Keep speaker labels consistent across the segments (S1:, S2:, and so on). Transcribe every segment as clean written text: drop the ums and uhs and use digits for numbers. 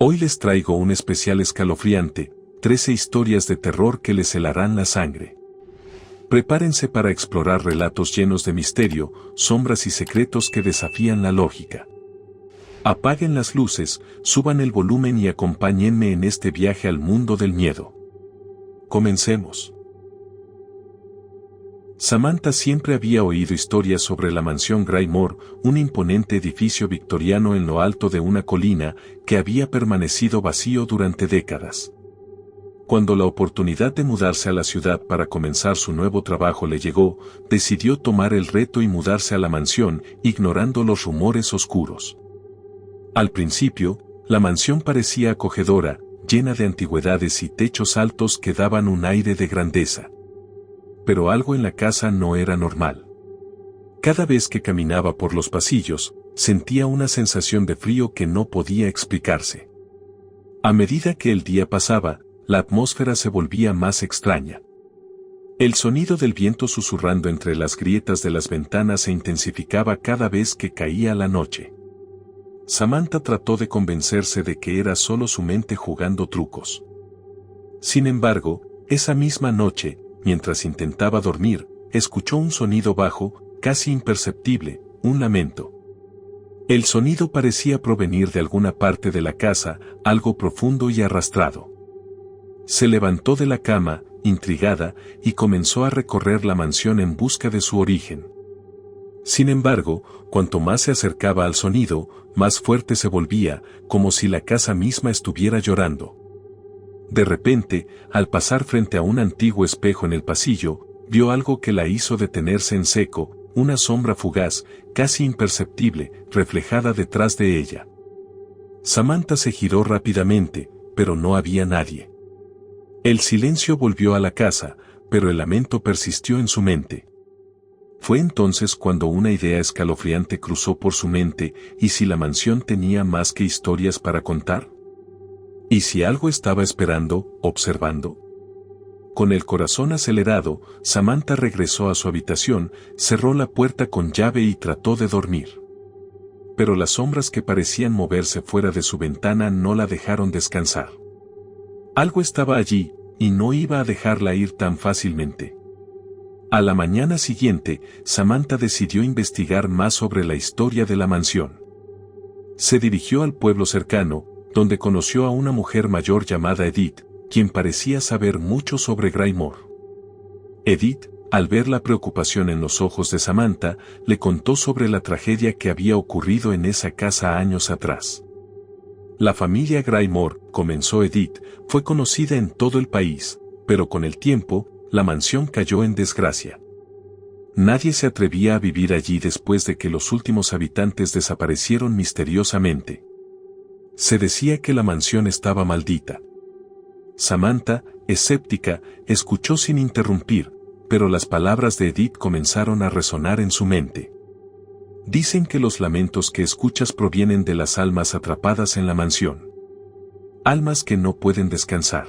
S1: Hoy les traigo un especial escalofriante, 13 historias de terror que les helarán la sangre. Prepárense para explorar relatos llenos de misterio, sombras y secretos que desafían la lógica. Apaguen las luces, suban el volumen y acompáñenme en este viaje al mundo del miedo. Comencemos. Samantha siempre había oído historias sobre la mansión Graymore, un imponente edificio victoriano en lo alto de una colina que había permanecido vacío durante décadas. Cuando la oportunidad de mudarse a la ciudad para comenzar su nuevo trabajo le llegó, decidió tomar el reto y mudarse a la mansión, ignorando los rumores oscuros. Al principio, la mansión parecía acogedora, llena de antigüedades y techos altos que daban un aire de grandeza. Pero algo en la casa no era normal. Cada vez que caminaba por los pasillos, sentía una sensación de frío que no podía explicarse. A medida que el día pasaba, la atmósfera se volvía más extraña. El sonido del viento susurrando entre las grietas de las ventanas se intensificaba cada vez que caía la noche. Samantha trató de convencerse de que era solo su mente jugando trucos. Sin embargo, esa misma noche, mientras intentaba dormir, escuchó un sonido bajo, casi imperceptible, un lamento. El sonido parecía provenir de alguna parte de la casa, algo profundo y arrastrado. Se levantó de la cama, intrigada, y comenzó a recorrer la mansión en busca de su origen. Sin embargo, cuanto más se acercaba al sonido, más fuerte se volvía, como si la casa misma estuviera llorando. De repente, al pasar frente a un antiguo espejo en el pasillo, vio algo que la hizo detenerse en seco, una sombra fugaz, casi imperceptible, reflejada detrás de ella. Samantha se giró rápidamente, pero no había nadie. El silencio volvió a la casa, pero el lamento persistió en su mente. Fue entonces cuando una idea escalofriante cruzó por su mente, ¿y si la mansión tenía más que historias para contar? ¿Y si algo estaba esperando, observando? Con el corazón acelerado, Samantha regresó a su habitación, cerró la puerta con llave y trató de dormir. Pero las sombras que parecían moverse fuera de su ventana no la dejaron descansar. Algo estaba allí, y no iba a dejarla ir tan fácilmente. A la mañana siguiente, Samantha decidió investigar más sobre la historia de la mansión. Se dirigió al pueblo cercano, donde conoció a una mujer mayor llamada Edith, quien parecía saber mucho sobre Graymore. Edith, al ver la preocupación en los ojos de Samantha, le contó sobre la tragedia que había ocurrido en esa casa años atrás. La familia Graymore, comenzó Edith, fue conocida en todo el país, pero con el tiempo, la mansión cayó en desgracia. Nadie se atrevía a vivir allí después de que los últimos habitantes desaparecieron misteriosamente. Se decía que la mansión estaba maldita. Samantha, escéptica, escuchó sin interrumpir, pero las palabras de Edith comenzaron a resonar en su mente. Dicen que los lamentos que escuchas provienen de las almas atrapadas en la mansión. Almas que no pueden descansar.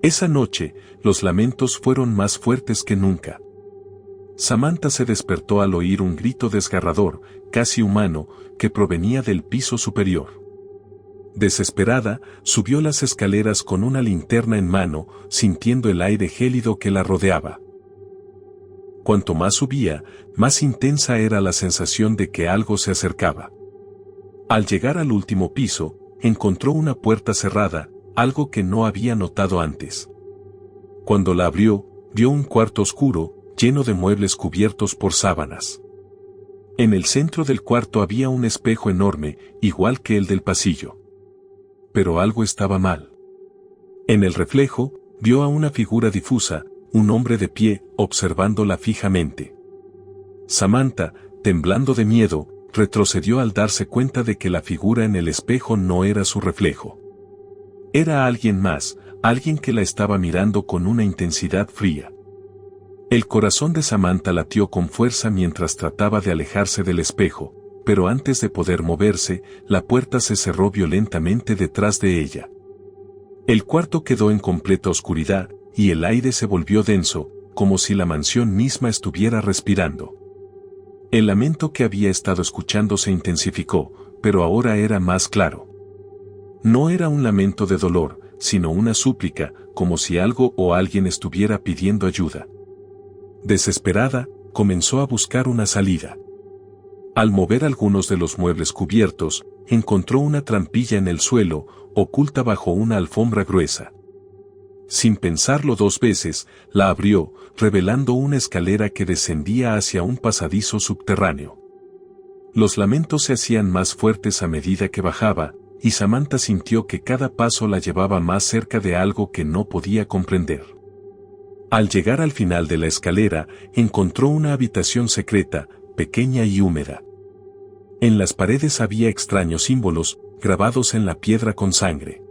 S1: Esa noche, los lamentos fueron más fuertes que nunca. Samantha se despertó al oír un grito desgarrador, casi humano, que provenía del piso superior. Desesperada, subió las escaleras con una linterna en mano, sintiendo el aire gélido que la rodeaba. Cuanto más subía, más intensa era la sensación de que algo se acercaba. Al llegar al último piso, encontró una puerta cerrada, algo que no había notado antes. Cuando la abrió, vio un cuarto oscuro, lleno de muebles cubiertos por sábanas. En el centro del cuarto había un espejo enorme, igual que el del pasillo. Pero algo estaba mal. En el reflejo, vio a una figura difusa, un hombre de pie, observándola fijamente. Samantha, temblando de miedo, retrocedió al darse cuenta de que la figura en el espejo no era su reflejo. Era alguien más, alguien que la estaba mirando con una intensidad fría. El corazón de Samantha latió con fuerza mientras trataba de alejarse del espejo, pero antes de poder moverse, la puerta se cerró violentamente detrás de ella. El cuarto quedó en completa oscuridad, y el aire se volvió denso, como si la mansión misma estuviera respirando. El lamento que había estado escuchando se intensificó, pero ahora era más claro. No era un lamento de dolor, sino una súplica, como si algo o alguien estuviera pidiendo ayuda. Desesperada, comenzó a buscar una salida. Al mover algunos de los muebles cubiertos, encontró una trampilla en el suelo, oculta bajo una alfombra gruesa. Sin pensarlo 2 veces, la abrió, revelando una escalera que descendía hacia un pasadizo subterráneo. Los lamentos se hacían más fuertes a medida que bajaba, y Samantha sintió que cada paso la llevaba más cerca de algo que no podía comprender. Al llegar al final de la escalera, encontró una habitación secreta, pequeña y húmeda. En las paredes había extraños símbolos, grabados en la piedra con sangre.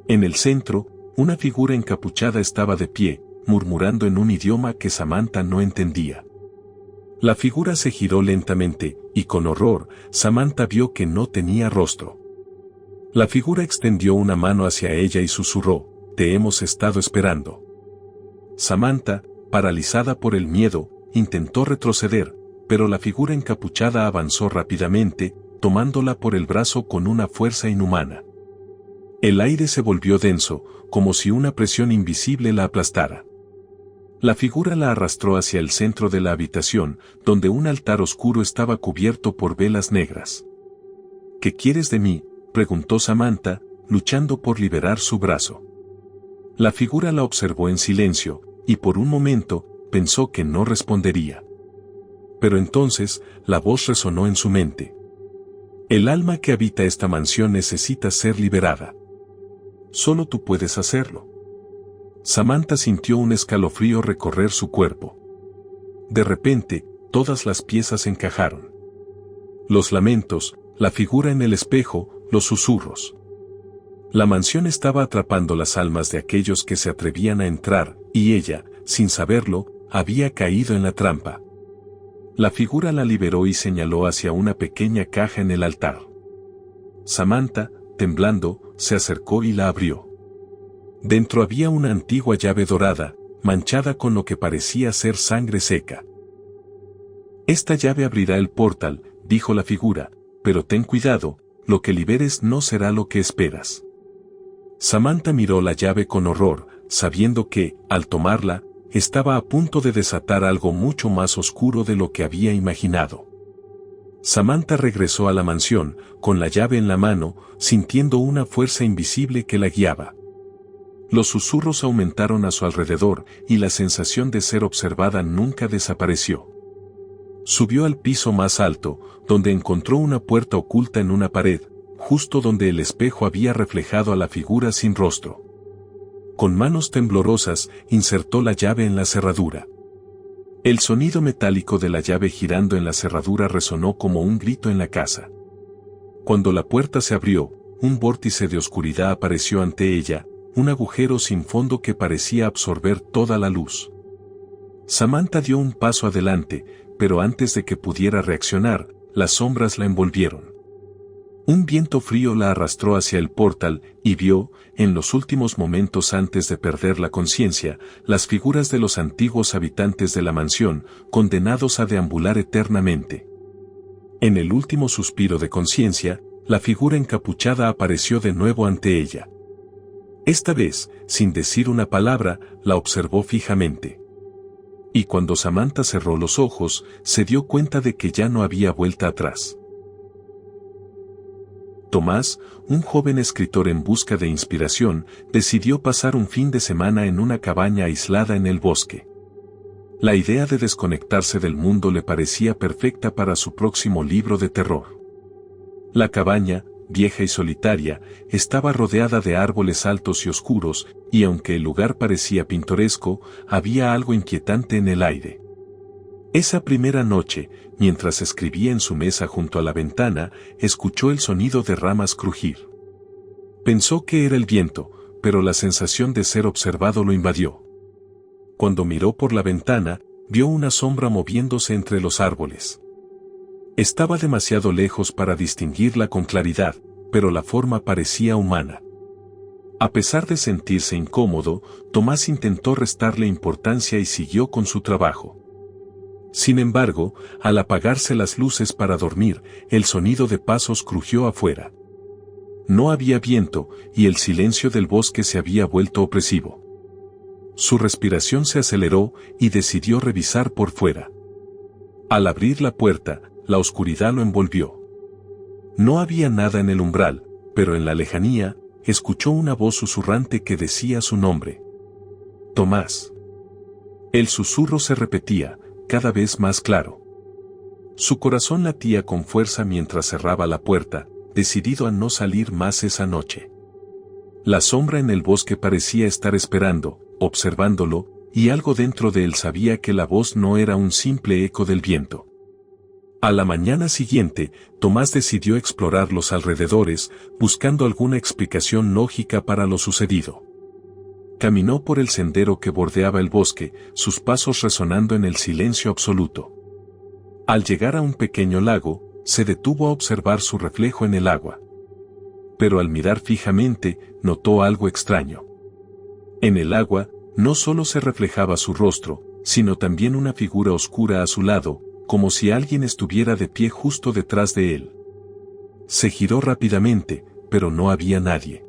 S1: En el centro, una figura encapuchada estaba de pie, murmurando en un idioma que Samantha no entendía. La figura se giró lentamente, y con horror, Samantha vio que no tenía rostro. La figura extendió una mano hacia ella y susurró: «Te hemos estado esperando». Samantha, paralizada por el miedo, intentó retroceder, pero la figura encapuchada avanzó rápidamente, tomándola por el brazo con una fuerza inhumana. El aire se volvió denso, como si una presión invisible la aplastara. La figura la arrastró hacia el centro de la habitación, donde un altar oscuro estaba cubierto por velas negras. «¿Qué quieres de mí?», preguntó Samantha, luchando por liberar su brazo. La figura la observó en silencio, y por un momento, pensó que no respondería. Pero entonces, la voz resonó en su mente. «El alma que habita esta mansión necesita ser liberada. Solo tú puedes hacerlo». Samantha sintió un escalofrío recorrer su cuerpo. De repente, todas las piezas encajaron. Los lamentos, la figura en el espejo, los susurros. La mansión estaba atrapando las almas de aquellos que se atrevían a entrar, y ella, sin saberlo, había caído en la trampa. La figura la liberó y señaló hacia una pequeña caja en el altar. Samantha, temblando, se acercó y la abrió. Dentro había una antigua llave dorada, manchada con lo que parecía ser sangre seca. «Esta llave abrirá el portal», dijo la figura, «pero ten cuidado, lo que liberes no será lo que esperas». Samantha miró la llave con horror, sabiendo que, al tomarla, estaba a punto de desatar algo mucho más oscuro de lo que había imaginado. Samantha regresó a la mansión, con la llave en la mano, sintiendo una fuerza invisible que la guiaba. Los susurros aumentaron a su alrededor, y la sensación de ser observada nunca desapareció. Subió al piso más alto, donde encontró una puerta oculta en una pared, justo donde el espejo había reflejado a la figura sin rostro. Con manos temblorosas, insertó la llave en la cerradura. El sonido metálico de la llave girando en la cerradura resonó como un grito en la casa. Cuando la puerta se abrió, un vórtice de oscuridad apareció ante ella, un agujero sin fondo que parecía absorber toda la luz. Samantha dio un paso adelante, pero antes de que pudiera reaccionar, las sombras la envolvieron. Un viento frío la arrastró hacia el portal, y vio, en los últimos momentos antes de perder la conciencia, las figuras de los antiguos habitantes de la mansión, condenados a deambular eternamente. En el último suspiro de conciencia, la figura encapuchada apareció de nuevo ante ella. Esta vez, sin decir una palabra, la observó fijamente. Y cuando Samantha cerró los ojos, se dio cuenta de que ya no había vuelta atrás. Tomás, un joven escritor en busca de inspiración, decidió pasar un fin de semana en una cabaña aislada en el bosque. La idea de desconectarse del mundo le parecía perfecta para su próximo libro de terror. La cabaña, vieja y solitaria, estaba rodeada de árboles altos y oscuros, y aunque el lugar parecía pintoresco, había algo inquietante en el aire. Esa primera noche, mientras escribía en su mesa junto a la ventana, escuchó el sonido de ramas crujir. Pensó que era el viento, pero la sensación de ser observado lo invadió. Cuando miró por la ventana, vio una sombra moviéndose entre los árboles. Estaba demasiado lejos para distinguirla con claridad, pero la forma parecía humana. A pesar de sentirse incómodo, Tomás intentó restarle importancia y siguió con su trabajo. Sin embargo, al apagarse las luces para dormir, el sonido de pasos crujió afuera. No había viento, y el silencio del bosque se había vuelto opresivo. Su respiración se aceleró y decidió revisar por fuera. Al abrir la puerta, la oscuridad lo envolvió. No había nada en el umbral, pero en la lejanía, escuchó una voz susurrante que decía su nombre. Tomás. El susurro se repetía, cada vez más claro. Su corazón latía con fuerza mientras cerraba la puerta, decidido a no salir más esa noche. La sombra en el bosque parecía estar esperando, observándolo, y algo dentro de él sabía que la voz no era un simple eco del viento. A la mañana siguiente, Tomás decidió explorar los alrededores, buscando alguna explicación lógica para lo sucedido. Caminó por el sendero que bordeaba el bosque, sus pasos resonando en el silencio absoluto. Al llegar a un pequeño lago, se detuvo a observar su reflejo en el agua. Pero al mirar fijamente, notó algo extraño. En el agua, no solo se reflejaba su rostro, sino también una figura oscura a su lado, como si alguien estuviera de pie justo detrás de él. Se giró rápidamente, pero no había nadie.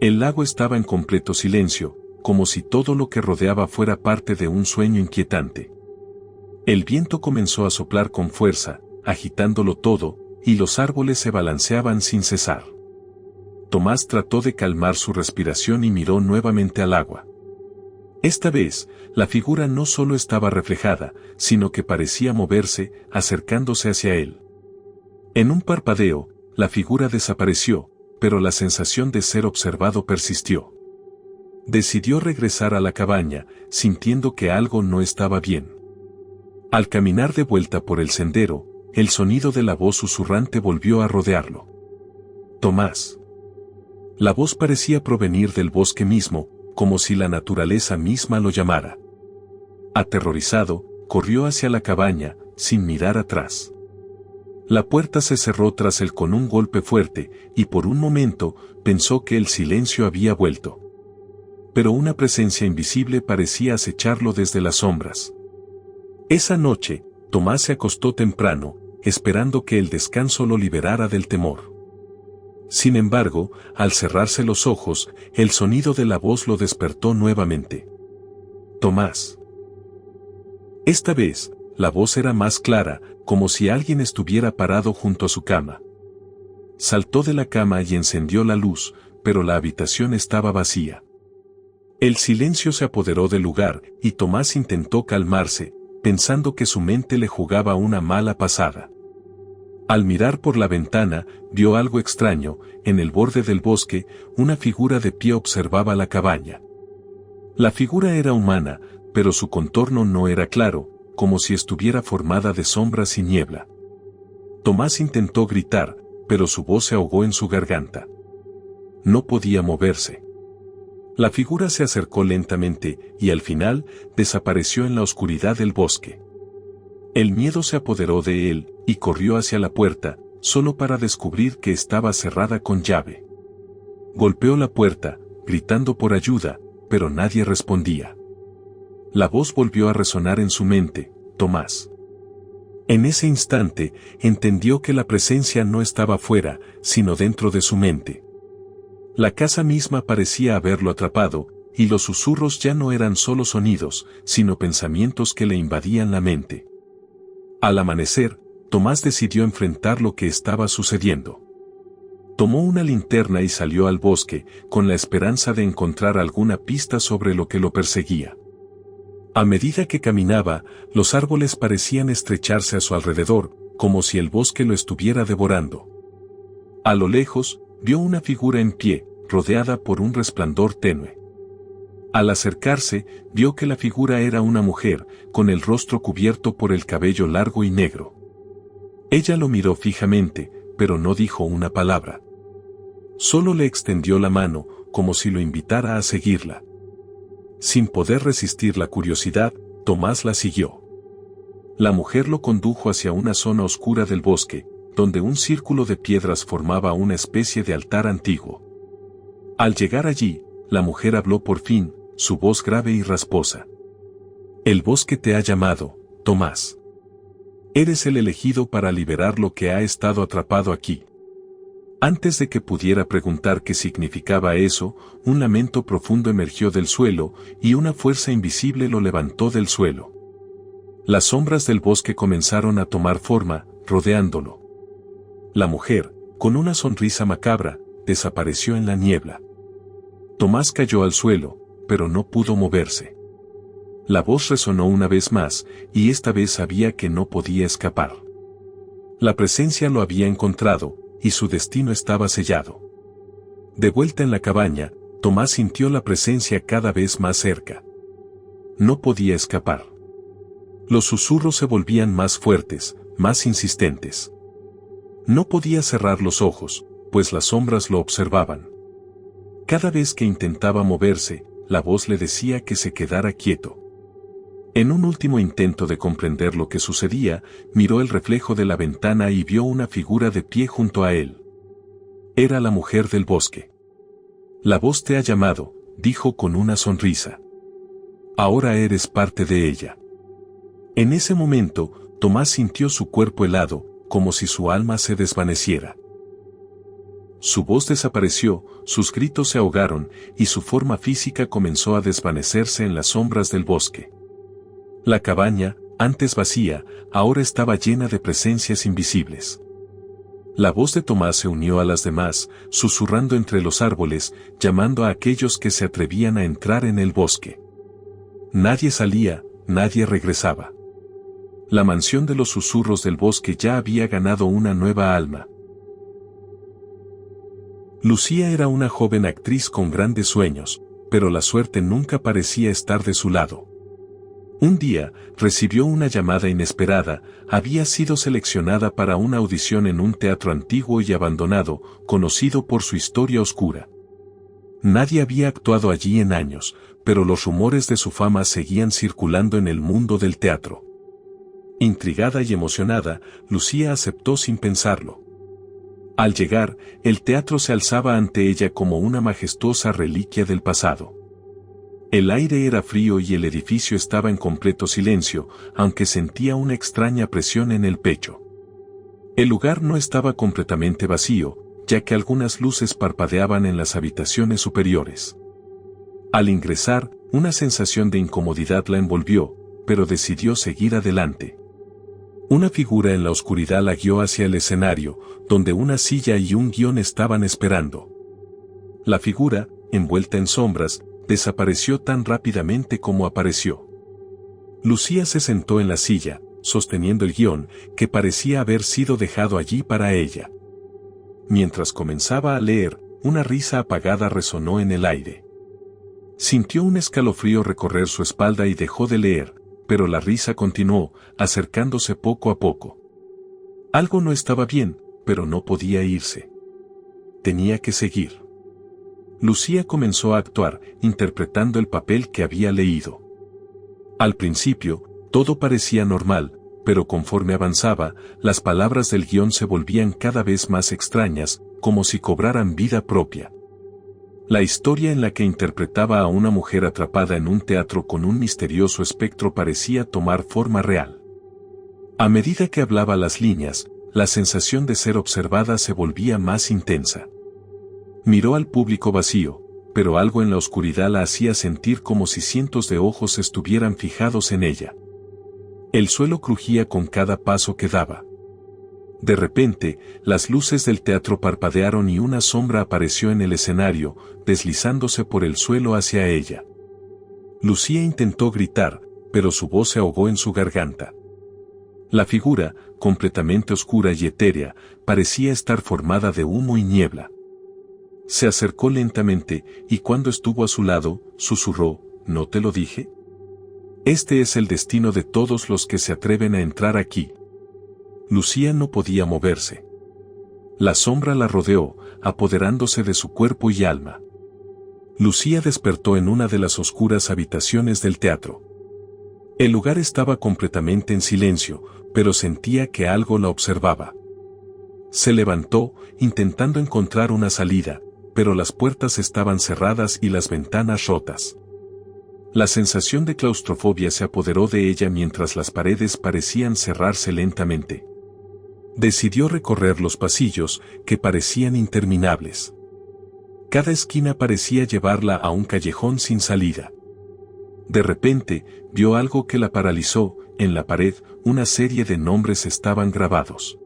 S1: El lago estaba en completo silencio, como si todo lo que rodeaba fuera parte de un sueño inquietante. El viento comenzó a soplar con fuerza, agitándolo todo, y los árboles se balanceaban sin cesar. Tomás trató de calmar su respiración y miró nuevamente al agua. Esta vez, la figura no solo estaba reflejada, sino que parecía moverse, acercándose hacia él. En un parpadeo, la figura desapareció, pero la sensación de ser observado persistió. Decidió regresar a la cabaña, sintiendo que algo no estaba bien. Al caminar de vuelta por el sendero, el sonido de la voz susurrante volvió a rodearlo. Tomás. La voz parecía provenir del bosque mismo, como si la naturaleza misma lo llamara. Aterrorizado, corrió hacia la cabaña, sin mirar atrás. La puerta se cerró tras él con un golpe fuerte, y por un momento, pensó que el silencio había vuelto. Pero una presencia invisible parecía acecharlo desde las sombras. Esa noche, Tomás se acostó temprano, esperando que el descanso lo liberara del temor. Sin embargo, al cerrarse los ojos, el sonido de la voz lo despertó nuevamente. Tomás. Esta vez, la voz era más clara, como si alguien estuviera parado junto a su cama. Saltó de la cama y encendió la luz, pero la habitación estaba vacía. El silencio se apoderó del lugar, y Tomás intentó calmarse, pensando que su mente le jugaba una mala pasada. Al mirar por la ventana, vio algo extraño. En el borde del bosque, una figura de pie observaba la cabaña. La figura era humana, pero su contorno no era claro, como si estuviera formada de sombras y niebla. Tomás intentó gritar, pero su voz se ahogó en su garganta. No podía moverse. La figura se acercó lentamente, y al final, desapareció en la oscuridad del bosque. El miedo se apoderó de él, y corrió hacia la puerta, solo para descubrir que estaba cerrada con llave. Golpeó la puerta, gritando por ayuda, pero nadie respondía. La voz volvió a resonar en su mente, Tomás. En ese instante, entendió que la presencia no estaba fuera, sino dentro de su mente. La casa misma parecía haberlo atrapado, y los susurros ya no eran solo sonidos, sino pensamientos que le invadían la mente. Al amanecer, Tomás decidió enfrentar lo que estaba sucediendo. Tomó una linterna y salió al bosque, con la esperanza de encontrar alguna pista sobre lo que lo perseguía. A medida que caminaba, los árboles parecían estrecharse a su alrededor, como si el bosque lo estuviera devorando. A lo lejos, vio una figura en pie, rodeada por un resplandor tenue. Al acercarse, vio que la figura era una mujer, con el rostro cubierto por el cabello largo y negro. Ella lo miró fijamente, pero no dijo una palabra. Solo le extendió la mano, como si lo invitara a seguirla. Sin poder resistir la curiosidad, Tomás la siguió. La mujer lo condujo hacia una zona oscura del bosque, donde un círculo de piedras formaba una especie de altar antiguo. Al llegar allí, la mujer habló por fin, su voz grave y rasposa. El bosque te ha llamado, Tomás. Eres el elegido para liberar lo que ha estado atrapado aquí. Antes de que pudiera preguntar qué significaba eso, un lamento profundo emergió del suelo y una fuerza invisible lo levantó del suelo. Las sombras del bosque comenzaron a tomar forma, rodeándolo. La mujer, con una sonrisa macabra, desapareció en la niebla. Tomás cayó al suelo, pero no pudo moverse. La voz resonó una vez más, y esta vez sabía que no podía escapar. La presencia lo había encontrado, y su destino estaba sellado. De vuelta en la cabaña, Tomás sintió la presencia cada vez más cerca. No podía escapar. Los susurros se volvían más fuertes, más insistentes. No podía cerrar los ojos, pues las sombras lo observaban. Cada vez que intentaba moverse, la voz le decía que se quedara quieto. En un último intento de comprender lo que sucedía, miró el reflejo de la ventana y vio una figura de pie junto a él. Era la mujer del bosque. La voz te ha llamado, dijo con una sonrisa. Ahora eres parte de ella. En ese momento, Tomás sintió su cuerpo helado, como si su alma se desvaneciera. Su voz desapareció, sus gritos se ahogaron, y su forma física comenzó a desvanecerse en las sombras del bosque. La cabaña, antes vacía, ahora estaba llena de presencias invisibles. La voz de Tomás se unió a las demás, susurrando entre los árboles, llamando a aquellos que se atrevían a entrar en el bosque. Nadie salía, nadie regresaba. La mansión de los susurros del bosque ya había ganado una nueva alma. Lucía era una joven actriz con grandes sueños, pero la suerte nunca parecía estar de su lado. Un día, recibió una llamada inesperada, había sido seleccionada para una audición en un teatro antiguo y abandonado, conocido por su historia oscura. Nadie había actuado allí en años, pero los rumores de su fama seguían circulando en el mundo del teatro. Intrigada y emocionada, Lucía aceptó sin pensarlo. Al llegar, el teatro se alzaba ante ella como una majestuosa reliquia del pasado. El aire era frío y el edificio estaba en completo silencio, aunque sentía una extraña presión en el pecho. El lugar no estaba completamente vacío, ya que algunas luces parpadeaban en las habitaciones superiores. Al ingresar, una sensación de incomodidad la envolvió, pero decidió seguir adelante. Una figura en la oscuridad la guió hacia el escenario, donde una silla y un guión estaban esperando. La figura, envuelta en sombras, desapareció tan rápidamente como apareció. Lucía se sentó en la silla, sosteniendo el guión, que parecía haber sido dejado allí para ella. Mientras comenzaba a leer, una risa apagada resonó en el aire. Sintió un escalofrío recorrer su espalda y dejó de leer, pero la risa continuó, acercándose poco a poco. Algo no estaba bien, pero no podía irse. Tenía que seguir. Lucía comenzó a actuar, interpretando el papel que había leído. Al principio, todo parecía normal, pero conforme avanzaba, las palabras del guión se volvían cada vez más extrañas, como si cobraran vida propia. La historia en la que interpretaba a una mujer atrapada en un teatro con un misterioso espectro parecía tomar forma real. A medida que hablaba las líneas, la sensación de ser observada se volvía más intensa. Miró al público vacío, pero algo en la oscuridad la hacía sentir como si cientos de ojos estuvieran fijados en ella. El suelo crujía con cada paso que daba. De repente, las luces del teatro parpadearon y una sombra apareció en el escenario, deslizándose por el suelo hacia ella. Lucía intentó gritar, pero su voz se ahogó en su garganta. La figura, completamente oscura y etérea, parecía estar formada de humo y niebla. Se acercó lentamente, y cuando estuvo a su lado, susurró, ¿no te lo dije? Este es el destino de todos los que se atreven a entrar aquí. Lucía no podía moverse. La sombra la rodeó, apoderándose de su cuerpo y alma. Lucía despertó en una de las oscuras habitaciones del teatro. El lugar estaba completamente en silencio, pero sentía que algo la observaba. Se levantó, intentando encontrar una salida, pero las puertas estaban cerradas y las ventanas rotas. La sensación de claustrofobia se apoderó de ella mientras las paredes parecían cerrarse lentamente. Decidió recorrer los pasillos, que parecían interminables. Cada esquina parecía llevarla a un callejón sin salida. De repente, vio algo que la paralizó. En la pared, una serie de nombres estaban grabados.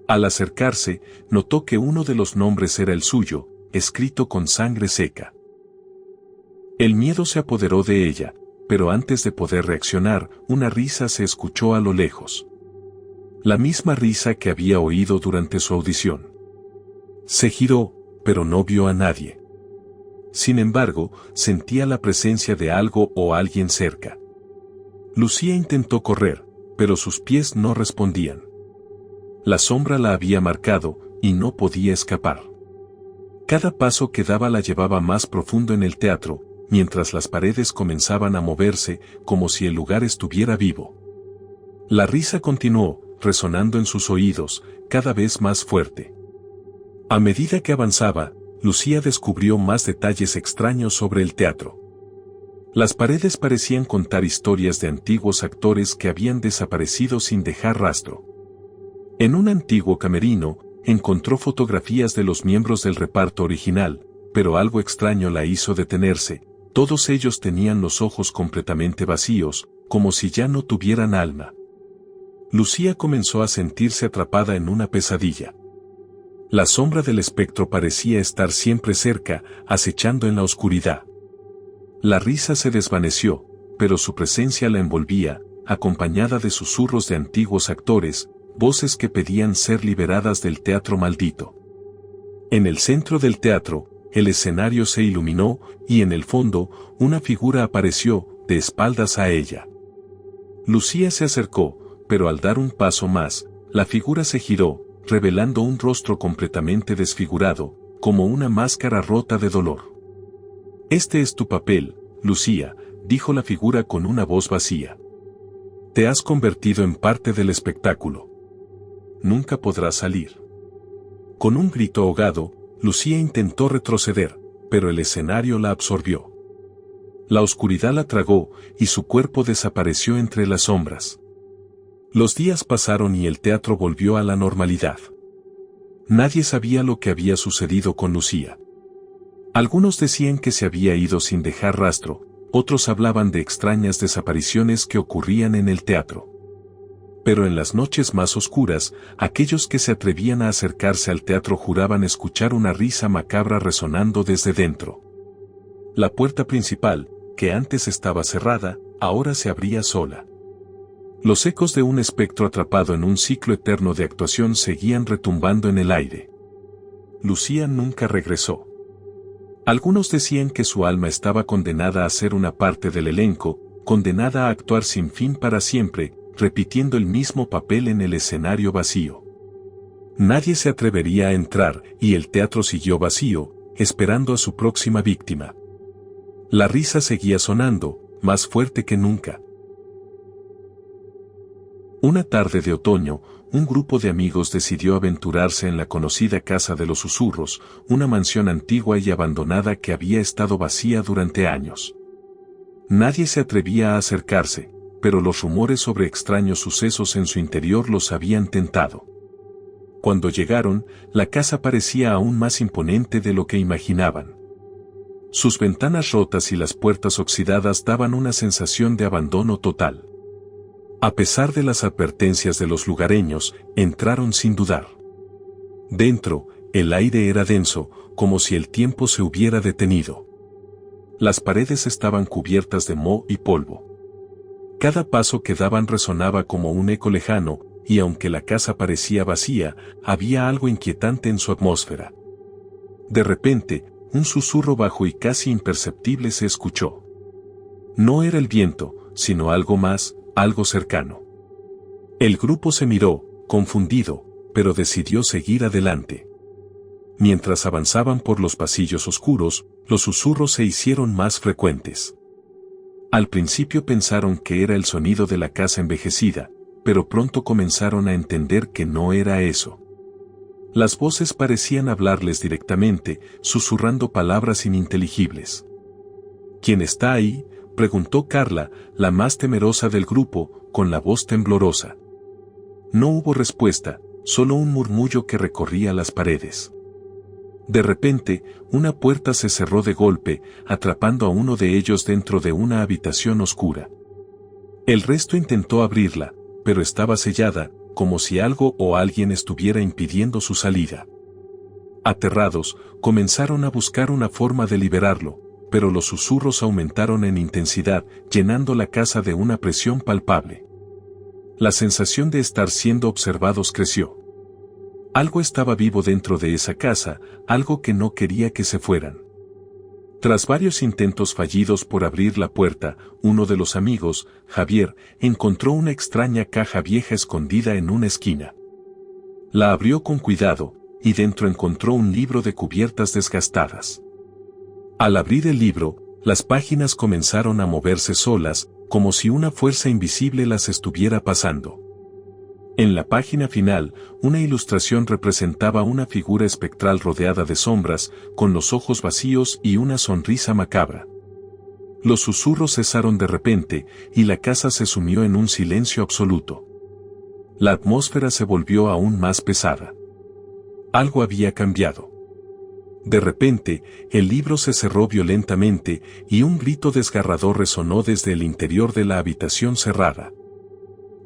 S1: Al acercarse, notó que uno de los nombres era el suyo, escrito con sangre seca. El miedo se apoderó de ella, pero antes de poder reaccionar, una risa se escuchó a lo lejos. La misma risa que había oído durante su audición. Se giró, pero no vio a nadie. Sin embargo, sentía la presencia de algo o alguien cerca. Lucía intentó correr, pero sus pies no respondían. La sombra la había marcado, y no podía escapar. Cada paso que daba la llevaba más profundo en el teatro, mientras las paredes comenzaban a moverse, como si el lugar estuviera vivo. La risa continuó, resonando en sus oídos, cada vez más fuerte. A medida que avanzaba, Lucía descubrió más detalles extraños sobre el teatro. Las paredes parecían contar historias de antiguos actores que habían desaparecido sin dejar rastro. En un antiguo camerino, encontró fotografías de los miembros del reparto original, pero algo extraño la hizo detenerse. Todos ellos tenían los ojos completamente vacíos, como si ya no tuvieran alma. Lucía comenzó a sentirse atrapada en una pesadilla. La sombra del espectro parecía estar siempre cerca, acechando en la oscuridad. La risa se desvaneció, pero su presencia la envolvía, acompañada de susurros de antiguos actores, voces que pedían ser liberadas del teatro maldito. En el centro del teatro, el escenario se iluminó, y en el fondo, una figura apareció, de espaldas a ella. Lucía se acercó, pero al dar un paso más, la figura se giró, revelando un rostro completamente desfigurado, como una máscara rota de dolor. «Este es tu papel, Lucía», dijo la figura con una voz vacía. «Te has convertido en parte del espectáculo. Nunca podrás salir». Con un grito ahogado, Lucía intentó retroceder, pero el escenario la absorbió. La oscuridad la tragó, y su cuerpo desapareció entre las sombras. Los días pasaron y el teatro volvió a la normalidad. Nadie sabía lo que había sucedido con Lucía. Algunos decían que se había ido sin dejar rastro, otros hablaban de extrañas desapariciones que ocurrían en el teatro. Pero en las noches más oscuras, aquellos que se atrevían a acercarse al teatro juraban escuchar una risa macabra resonando desde dentro. La puerta principal, que antes estaba cerrada, ahora se abría sola. Los ecos de un espectro atrapado en un ciclo eterno de actuación seguían retumbando en el aire. Lucía nunca regresó. Algunos decían que su alma estaba condenada a ser una parte del elenco, condenada a actuar sin fin para siempre, repitiendo el mismo papel en el escenario vacío. Nadie se atrevería a entrar, y el teatro siguió vacío, esperando a su próxima víctima. La risa seguía sonando, más fuerte que nunca. Una tarde de otoño, un grupo de amigos decidió aventurarse en la conocida Casa de los Susurros, una mansión antigua y abandonada que había estado vacía durante años. Nadie se atrevía a acercarse, pero los rumores sobre extraños sucesos en su interior los habían tentado. Cuando llegaron, la casa parecía aún más imponente de lo que imaginaban. Sus ventanas rotas y las puertas oxidadas daban una sensación de abandono total. A pesar de las advertencias de los lugareños, entraron sin dudar. Dentro, el aire era denso, como si el tiempo se hubiera detenido. Las paredes estaban cubiertas de moho y polvo. Cada paso que daban resonaba como un eco lejano, y aunque la casa parecía vacía, había algo inquietante en su atmósfera. De repente, un susurro bajo y casi imperceptible se escuchó. No era el viento, sino algo más, algo cercano. El grupo se miró, confundido, pero decidió seguir adelante. Mientras avanzaban por los pasillos oscuros, los susurros se hicieron más frecuentes. Al principio pensaron que era el sonido de la casa envejecida, pero pronto comenzaron a entender que no era eso. Las voces parecían hablarles directamente, susurrando palabras ininteligibles. ¿Quién está ahí?, preguntó Carla, la más temerosa del grupo, con la voz temblorosa. No hubo respuesta, solo un murmullo que recorría las paredes. De repente, una puerta se cerró de golpe, atrapando a uno de ellos dentro de una habitación oscura. El resto intentó abrirla, pero estaba sellada, como si algo o alguien estuviera impidiendo su salida. Aterrados, comenzaron a buscar una forma de liberarlo, pero los susurros aumentaron en intensidad, llenando la casa de una presión palpable. La sensación de estar siendo observados creció. Algo estaba vivo dentro de esa casa, algo que no quería que se fueran. Tras varios intentos fallidos por abrir la puerta, uno de los amigos, Javier, encontró una extraña caja vieja escondida en una esquina. La abrió con cuidado, y dentro encontró un libro de cubiertas desgastadas. Al abrir el libro, las páginas comenzaron a moverse solas, como si una fuerza invisible las estuviera pasando. En la página final, una ilustración representaba una figura espectral rodeada de sombras, con los ojos vacíos y una sonrisa macabra. Los susurros cesaron de repente, y la casa se sumió en un silencio absoluto. La atmósfera se volvió aún más pesada. Algo había cambiado. De repente, el libro se cerró violentamente, y un grito desgarrador resonó desde el interior de la habitación cerrada.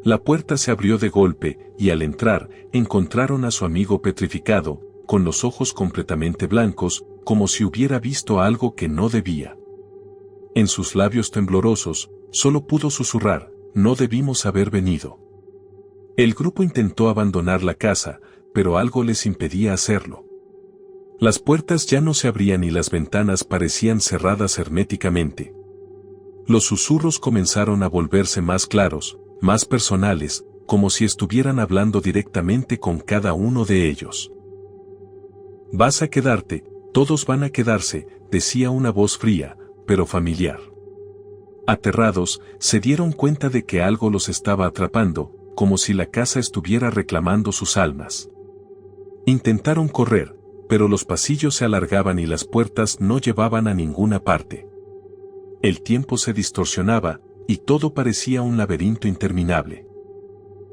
S1: La puerta se abrió de golpe, y al entrar, encontraron a su amigo petrificado, con los ojos completamente blancos, como si hubiera visto algo que no debía. En sus labios temblorosos, solo pudo susurrar: "No debimos haber venido". El grupo intentó abandonar la casa, pero algo les impedía hacerlo. Las puertas ya no se abrían y las ventanas parecían cerradas herméticamente. Los susurros comenzaron a volverse más claros, más personales, como si estuvieran hablando directamente con cada uno de ellos. «Vas a quedarte, todos van a quedarse», decía una voz fría, pero familiar. Aterrados, se dieron cuenta de que algo los estaba atrapando, como si la casa estuviera reclamando sus almas. Intentaron correr, pero los pasillos se alargaban y las puertas no llevaban a ninguna parte. El tiempo se distorsionaba, y todo parecía un laberinto interminable.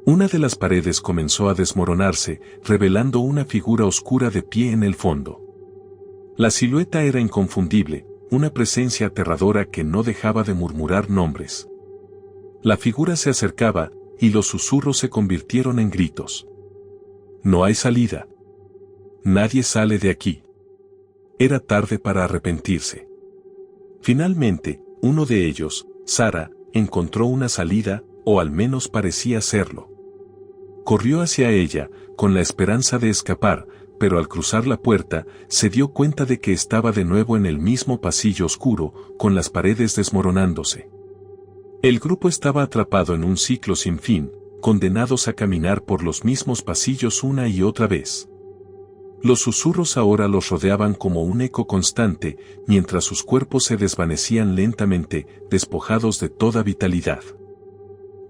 S1: Una de las paredes comenzó a desmoronarse, revelando una figura oscura de pie en el fondo. La silueta era inconfundible, una presencia aterradora que no dejaba de murmurar nombres. La figura se acercaba, y los susurros se convirtieron en gritos. «No hay salida. Nadie sale de aquí». Era tarde para arrepentirse. Finalmente, uno de ellos, Sara, encontró una salida, o al menos parecía serlo. Corrió hacia ella, con la esperanza de escapar, pero al cruzar la puerta, se dio cuenta de que estaba de nuevo en el mismo pasillo oscuro, con las paredes desmoronándose. El grupo estaba atrapado en un ciclo sin fin, condenados a caminar por los mismos pasillos una y otra vez. Los susurros ahora los rodeaban como un eco constante, mientras sus cuerpos se desvanecían lentamente, despojados de toda vitalidad.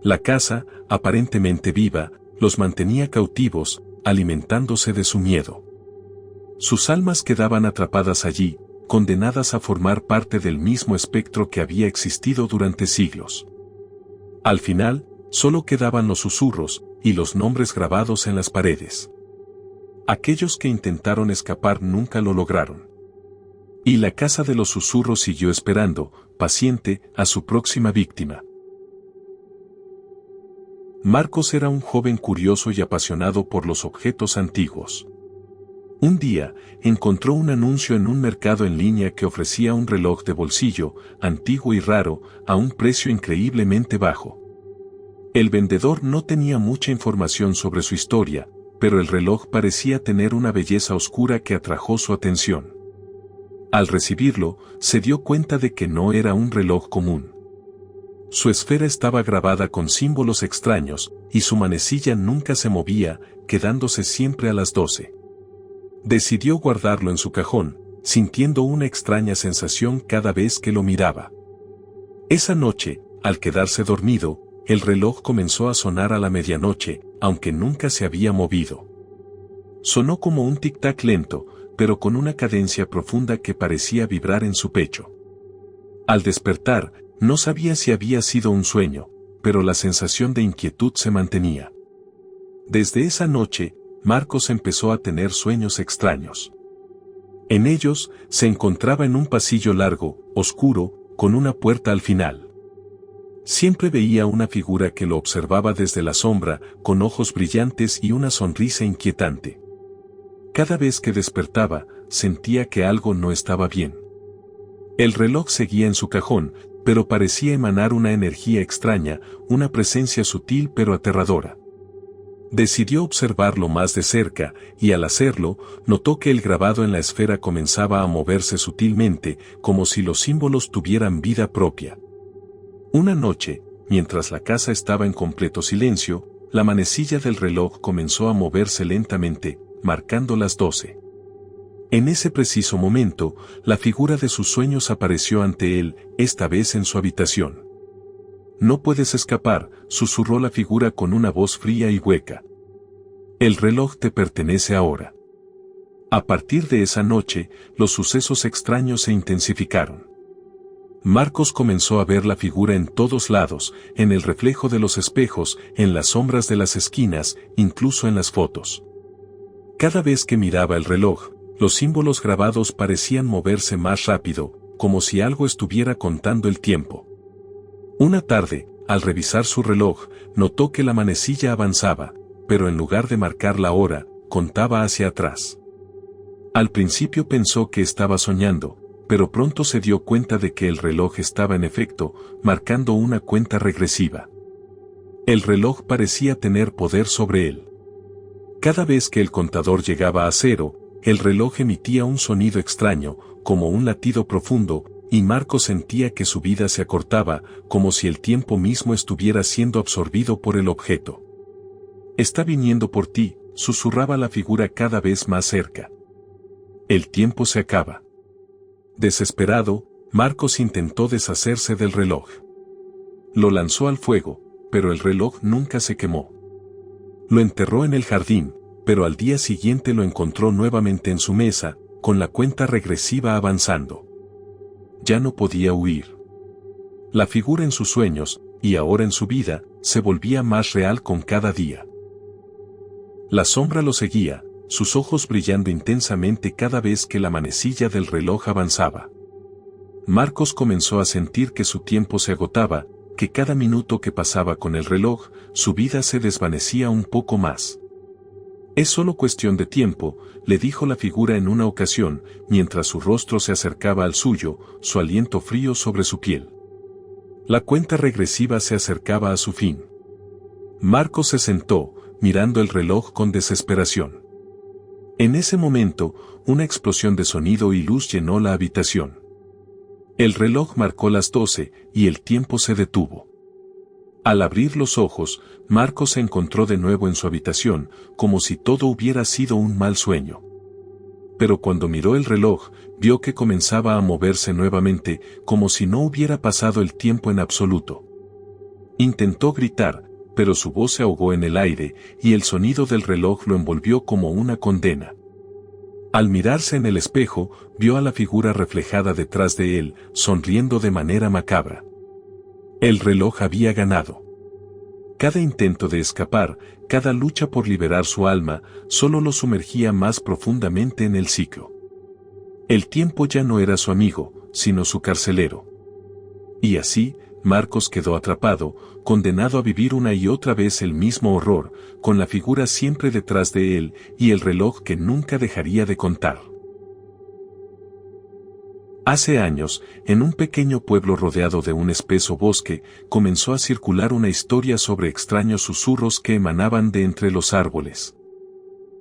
S1: La casa, aparentemente viva, los mantenía cautivos, alimentándose de su miedo. Sus almas quedaban atrapadas allí, condenadas a formar parte del mismo espectro que había existido durante siglos. Al final, solo quedaban los susurros, y los nombres grabados en las paredes. Aquellos que intentaron escapar nunca lo lograron. Y la casa de los susurros siguió esperando, paciente, a su próxima víctima. Marcos era un joven curioso y apasionado por los objetos antiguos. Un día, encontró un anuncio en un mercado en línea que ofrecía un reloj de bolsillo, antiguo y raro, a un precio increíblemente bajo. El vendedor no tenía mucha información sobre su historia, pero el reloj parecía tener una belleza oscura que atrajo su atención. Al recibirlo, se dio cuenta de que no era un reloj común. Su esfera estaba grabada con símbolos extraños, y su manecilla nunca se movía, quedándose siempre a las 12. Decidió guardarlo en su cajón, sintiendo una extraña sensación cada vez que lo miraba. Esa noche, al quedarse dormido, el reloj comenzó a sonar a la medianoche, aunque nunca se había movido. Sonó como un tic-tac lento, pero con una cadencia profunda que parecía vibrar en su pecho. Al despertar, no sabía si había sido un sueño, pero la sensación de inquietud se mantenía. Desde esa noche, Marcos empezó a tener sueños extraños. En ellos, se encontraba en un pasillo largo, oscuro, con una puerta al final. Siempre veía una figura que lo observaba desde la sombra, con ojos brillantes y una sonrisa inquietante. Cada vez que despertaba, sentía que algo no estaba bien. El reloj seguía en su cajón, pero parecía emanar una energía extraña, una presencia sutil pero aterradora. Decidió observarlo más de cerca, y al hacerlo, notó que el grabado en la esfera comenzaba a moverse sutilmente, como si los símbolos tuvieran vida propia. Una noche, mientras la casa estaba en completo silencio, la manecilla del reloj comenzó a moverse lentamente, marcando las 12. En ese preciso momento, la figura de sus sueños apareció ante él, esta vez en su habitación. «No puedes escapar», susurró la figura con una voz fría y hueca. «El reloj te pertenece ahora». A partir de esa noche, los sucesos extraños se intensificaron. Marcos comenzó a ver la figura en todos lados, en el reflejo de los espejos, en las sombras de las esquinas, incluso en las fotos. Cada vez que miraba el reloj, los símbolos grabados parecían moverse más rápido, como si algo estuviera contando el tiempo. Una tarde, al revisar su reloj, notó que la manecilla avanzaba, pero en lugar de marcar la hora, contaba hacia atrás. Al principio pensó que estaba soñando, pero pronto se dio cuenta de que el reloj estaba en efecto, marcando una cuenta regresiva. El reloj parecía tener poder sobre él. Cada vez que el contador llegaba a 0, el reloj emitía un sonido extraño, como un latido profundo, y Marcos sentía que su vida se acortaba, como si el tiempo mismo estuviera siendo absorbido por el objeto. «Está viniendo por ti», susurraba la figura cada vez más cerca. «El tiempo se acaba». Desesperado, Marcos intentó deshacerse del reloj. Lo lanzó al fuego, pero el reloj nunca se quemó. Lo enterró en el jardín, pero al día siguiente lo encontró nuevamente en su mesa, con la cuenta regresiva avanzando. Ya no podía huir. La figura en sus sueños, y ahora en su vida, se volvía más real con cada día. La sombra lo seguía, sus ojos brillando intensamente cada vez que la manecilla del reloj avanzaba. Marcos comenzó a sentir que su tiempo se agotaba, que cada minuto que pasaba con el reloj, su vida se desvanecía un poco más. «Es solo cuestión de tiempo», le dijo la figura en una ocasión, mientras su rostro se acercaba al suyo, su aliento frío sobre su piel. La cuenta regresiva se acercaba a su fin. Marcos se sentó, mirando el reloj con desesperación. En ese momento, una explosión de sonido y luz llenó la habitación. El reloj marcó las 12, y el tiempo se detuvo. Al abrir los ojos, Marcos se encontró de nuevo en su habitación, como si todo hubiera sido un mal sueño. Pero cuando miró el reloj, vio que comenzaba a moverse nuevamente, como si no hubiera pasado el tiempo en absoluto. Intentó gritar, pero su voz se ahogó en el aire, y el sonido del reloj lo envolvió como una condena. Al mirarse en el espejo, vio a la figura reflejada detrás de él, sonriendo de manera macabra. El reloj había ganado. Cada intento de escapar, cada lucha por liberar su alma, solo lo sumergía más profundamente en el ciclo. El tiempo ya no era su amigo, sino su carcelero. Y así, Marcos quedó atrapado, condenado a vivir una y otra vez el mismo horror, con la figura siempre detrás de él, y el reloj que nunca dejaría de contar. Hace años, en un pequeño pueblo rodeado de un espeso bosque, comenzó a circular una historia sobre extraños susurros que emanaban de entre los árboles.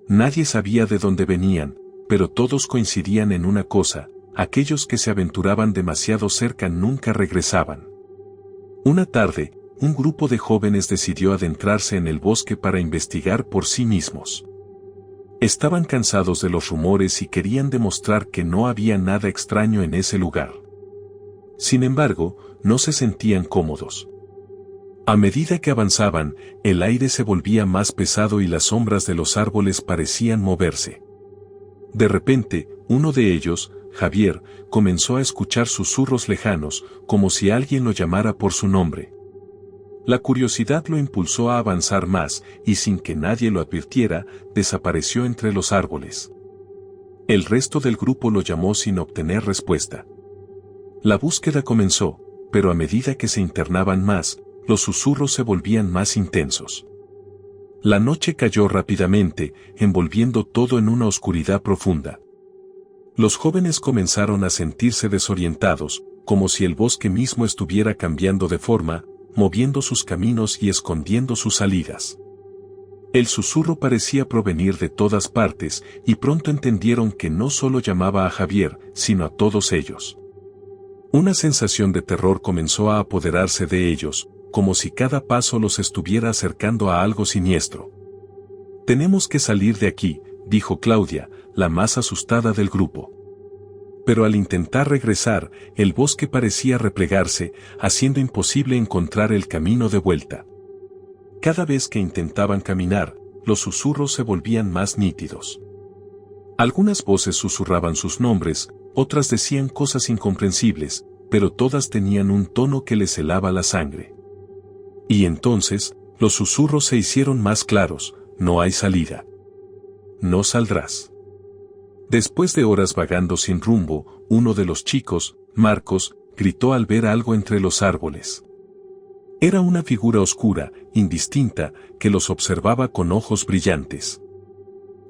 S1: Nadie sabía de dónde venían, pero todos coincidían en una cosa: aquellos que se aventuraban demasiado cerca nunca regresaban. Una tarde, un grupo de jóvenes decidió adentrarse en el bosque para investigar por sí mismos. Estaban cansados de los rumores y querían demostrar que no había nada extraño en ese lugar. Sin embargo, no se sentían cómodos. A medida que avanzaban, el aire se volvía más pesado y las sombras de los árboles parecían moverse. De repente, uno de ellos, Javier, comenzó a escuchar susurros lejanos, como si alguien lo llamara por su nombre. La curiosidad lo impulsó a avanzar más, y sin que nadie lo advirtiera, desapareció entre los árboles. El resto del grupo lo llamó sin obtener respuesta. La búsqueda comenzó, pero a medida que se internaban más, los susurros se volvían más intensos. La noche cayó rápidamente, envolviendo todo en una oscuridad profunda. Los jóvenes comenzaron a sentirse desorientados, como si el bosque mismo estuviera cambiando de forma, moviendo sus caminos y escondiendo sus salidas. El susurro parecía provenir de todas partes, y pronto entendieron que no solo llamaba a Javier, sino a todos ellos. Una sensación de terror comenzó a apoderarse de ellos, como si cada paso los estuviera acercando a algo siniestro. «Tenemos que salir de aquí», dijo Claudia, la más asustada del grupo. Pero al intentar regresar, el bosque parecía replegarse, haciendo imposible encontrar el camino de vuelta. Cada vez que intentaban caminar, los susurros se volvían más nítidos. Algunas voces susurraban sus nombres, otras decían cosas incomprensibles, pero todas tenían un tono que les helaba la sangre. Y entonces, los susurros se hicieron más claros: «No hay salida. No saldrás». Después de horas vagando sin rumbo, uno de los chicos, Marcos, gritó al ver algo entre los árboles. Era una figura oscura, indistinta, que los observaba con ojos brillantes.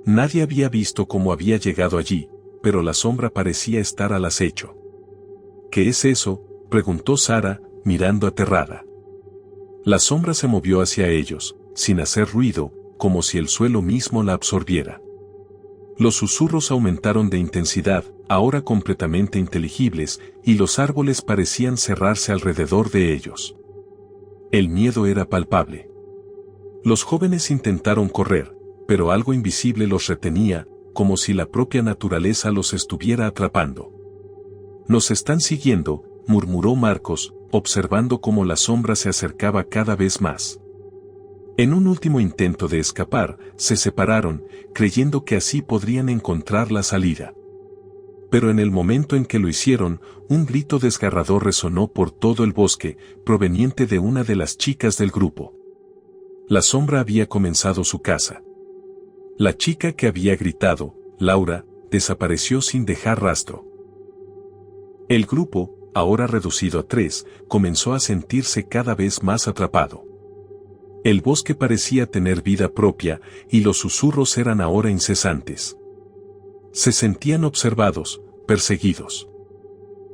S1: Nadie había visto cómo había llegado allí, pero la sombra parecía estar al acecho. «¿Qué es eso?», preguntó Sara, mirando aterrada. La sombra se movió hacia ellos, sin hacer ruido, como si el suelo mismo la absorbiera. Los susurros aumentaron de intensidad, ahora completamente inteligibles, y los árboles parecían cerrarse alrededor de ellos. El miedo era palpable. Los jóvenes intentaron correr, pero algo invisible los retenía, como si la propia naturaleza los estuviera atrapando. «Nos están siguiendo», murmuró Marcos, observando cómo la sombra se acercaba cada vez más. En un último intento de escapar, se separaron, creyendo que así podrían encontrar la salida. Pero en el momento en que lo hicieron, un grito desgarrador resonó por todo el bosque, proveniente de una de las chicas del grupo. La sombra había comenzado su caza. La chica que había gritado, Laura, desapareció sin dejar rastro. El grupo, ahora reducido a 3, comenzó a sentirse cada vez más atrapado. El bosque parecía tener vida propia, y los susurros eran ahora incesantes. Se sentían observados, perseguidos.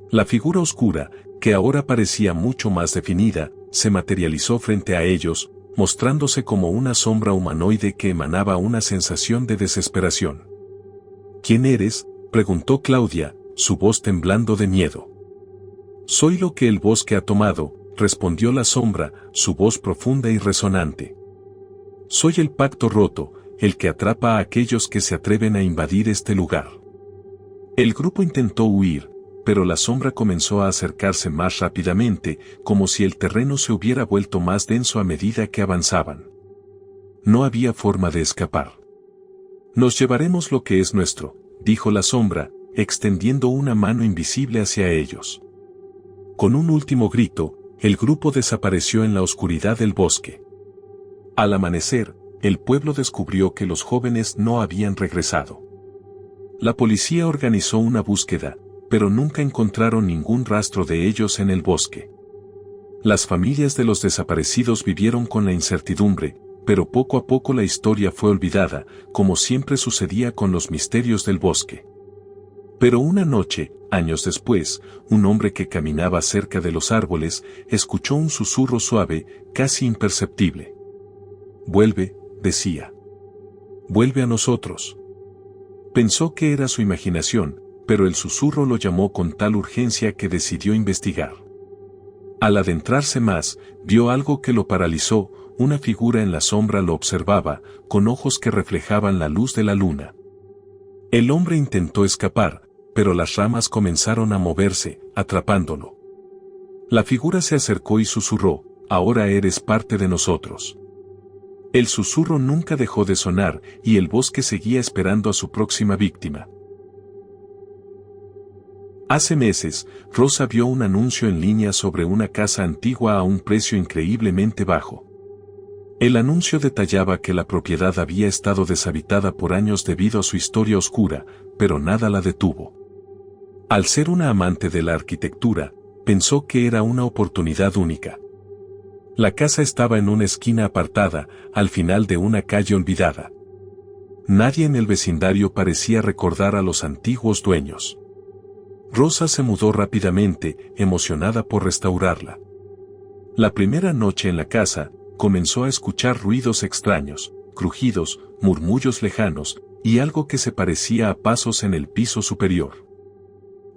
S1: La figura oscura, que ahora parecía mucho más definida, se materializó frente a ellos, mostrándose como una sombra humanoide que emanaba una sensación de desesperación. «¿Quién eres?», preguntó Claudia, su voz temblando de miedo. «Soy lo que el bosque ha tomado», respondió la sombra, su voz profunda y resonante. «Soy el pacto roto, el que atrapa a aquellos que se atreven a invadir este lugar». El grupo intentó huir, pero la sombra comenzó a acercarse más rápidamente, como si el terreno se hubiera vuelto más denso a medida que avanzaban. No había forma de escapar. «Nos llevaremos lo que es nuestro», dijo la sombra, extendiendo una mano invisible hacia ellos. Con un último grito, el grupo desapareció en la oscuridad del bosque. Al amanecer, el pueblo descubrió que los jóvenes no habían regresado. La policía organizó una búsqueda, pero nunca encontraron ningún rastro de ellos en el bosque. Las familias de los desaparecidos vivieron con la incertidumbre, pero poco a poco la historia fue olvidada, como siempre sucedía con los misterios del bosque. Pero una noche, años después, un hombre que caminaba cerca de los árboles, escuchó un susurro suave, casi imperceptible. «Vuelve», decía. «Vuelve a nosotros». Pensó que era su imaginación, pero el susurro lo llamó con tal urgencia que decidió investigar. Al adentrarse más, vio algo que lo paralizó. Una figura en la sombra lo observaba, con ojos que reflejaban la luz de la luna. El hombre intentó escapar, pero las ramas comenzaron a moverse, atrapándolo. La figura se acercó y susurró: «Ahora eres parte de nosotros». El susurro nunca dejó de sonar, y el bosque seguía esperando a su próxima víctima. Hace meses, Rosa vio un anuncio en línea sobre una casa antigua a un precio increíblemente bajo. El anuncio detallaba que la propiedad había estado deshabitada por años debido a su historia oscura, pero nada la detuvo. Al ser una amante de la arquitectura, pensó que era una oportunidad única. La casa estaba en una esquina apartada, al final de una calle olvidada. Nadie en el vecindario parecía recordar a los antiguos dueños. Rosa se mudó rápidamente, emocionada por restaurarla. La primera noche en la casa, comenzó a escuchar ruidos extraños, crujidos, murmullos lejanos, y algo que se parecía a pasos en el piso superior.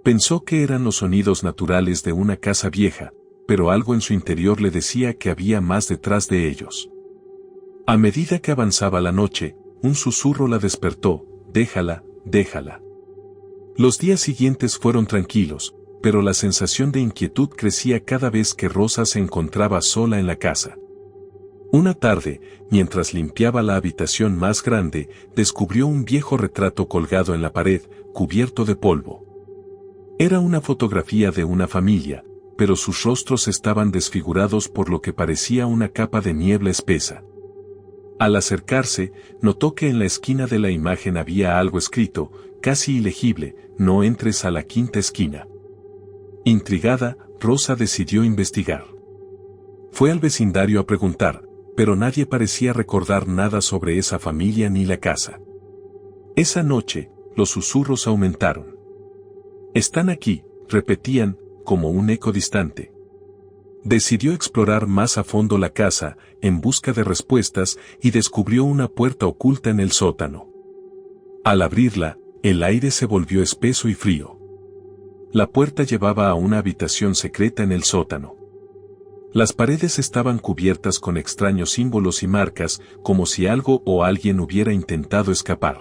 S1: Pensó que eran los sonidos naturales de una casa vieja, pero algo en su interior le decía que había más detrás de ellos. A medida que avanzaba la noche, un susurro la despertó: déjala, déjala. Los días siguientes fueron tranquilos, pero la sensación de inquietud crecía cada vez que Rosa se encontraba sola en la casa. Una tarde, mientras limpiaba la habitación más grande, descubrió un viejo retrato colgado en la pared, cubierto de polvo. Era una fotografía de una familia, pero sus rostros estaban desfigurados por lo que parecía una capa de niebla espesa. Al acercarse, notó que en la esquina de la imagen había algo escrito, casi ilegible: no entres a la quinta esquina. Intrigada, Rosa decidió investigar. Fue al vecindario a preguntar, pero nadie parecía recordar nada sobre esa familia ni la casa. Esa noche, los susurros aumentaron. Están aquí, repetían, como un eco distante. Decidió explorar más a fondo la casa, en busca de respuestas, y descubrió una puerta oculta en el sótano. Al abrirla, el aire se volvió espeso y frío. La puerta llevaba a una habitación secreta en el sótano. Las paredes estaban cubiertas con extraños símbolos y marcas, como si algo o alguien hubiera intentado escapar.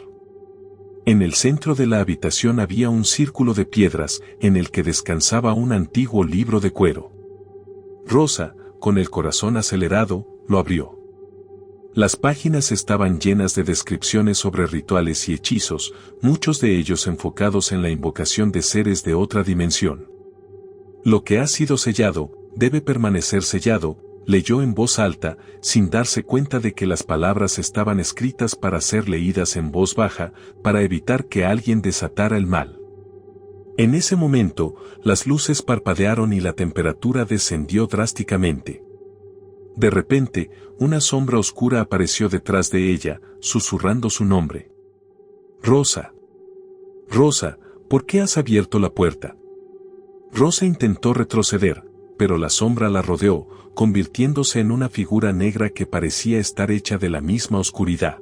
S1: En el centro de la habitación había un círculo de piedras, en el que descansaba un antiguo libro de cuero. Rosa, con el corazón acelerado, lo abrió. Las páginas estaban llenas de descripciones sobre rituales y hechizos, muchos de ellos enfocados en la invocación de seres de otra dimensión. Lo que ha sido sellado, debe permanecer sellado, leyó en voz alta, sin darse cuenta de que las palabras estaban escritas para ser leídas en voz baja, para evitar que alguien desatara el mal. En ese momento, las luces parpadearon y la temperatura descendió drásticamente. De repente, una sombra oscura apareció detrás de ella, susurrando su nombre. Rosa. Rosa, ¿por qué has abierto la puerta? Rosa intentó retroceder, pero la sombra la rodeó, convirtiéndose en una figura negra que parecía estar hecha de la misma oscuridad.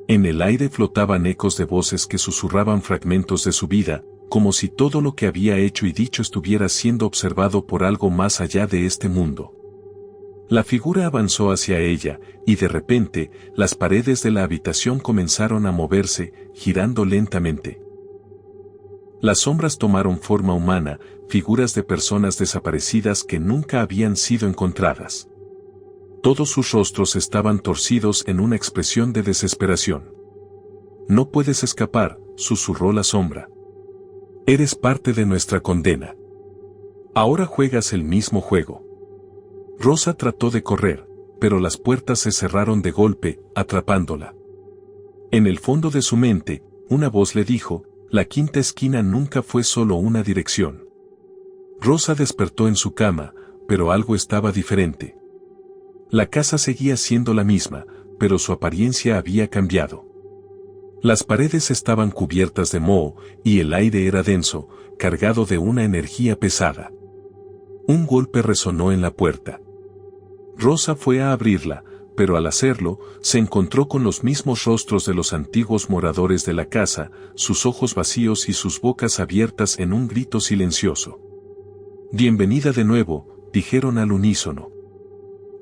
S1: En el aire flotaban ecos de voces que susurraban fragmentos de su vida, como si todo lo que había hecho y dicho estuviera siendo observado por algo más allá de este mundo. La figura avanzó hacia ella, y de repente, las paredes de la habitación comenzaron a moverse, girando lentamente. Las sombras tomaron forma humana, figuras de personas desaparecidas que nunca habían sido encontradas. Todos sus rostros estaban torcidos en una expresión de desesperación. No puedes escapar, susurró la sombra. Eres parte de nuestra condena. Ahora juegas el mismo juego. Rosa trató de correr, pero las puertas se cerraron de golpe, atrapándola. En el fondo de su mente, una voz le dijo: la quinta esquina nunca fue solo una dirección. Rosa despertó en su cama, pero algo estaba diferente. La casa seguía siendo la misma, pero su apariencia había cambiado. Las paredes estaban cubiertas de moho, y el aire era denso, cargado de una energía pesada. Un golpe resonó en la puerta. Rosa fue a abrirla, pero al hacerlo, se encontró con los mismos rostros de los antiguos moradores de la casa, sus ojos vacíos y sus bocas abiertas en un grito silencioso. Bienvenida de nuevo, dijeron al unísono.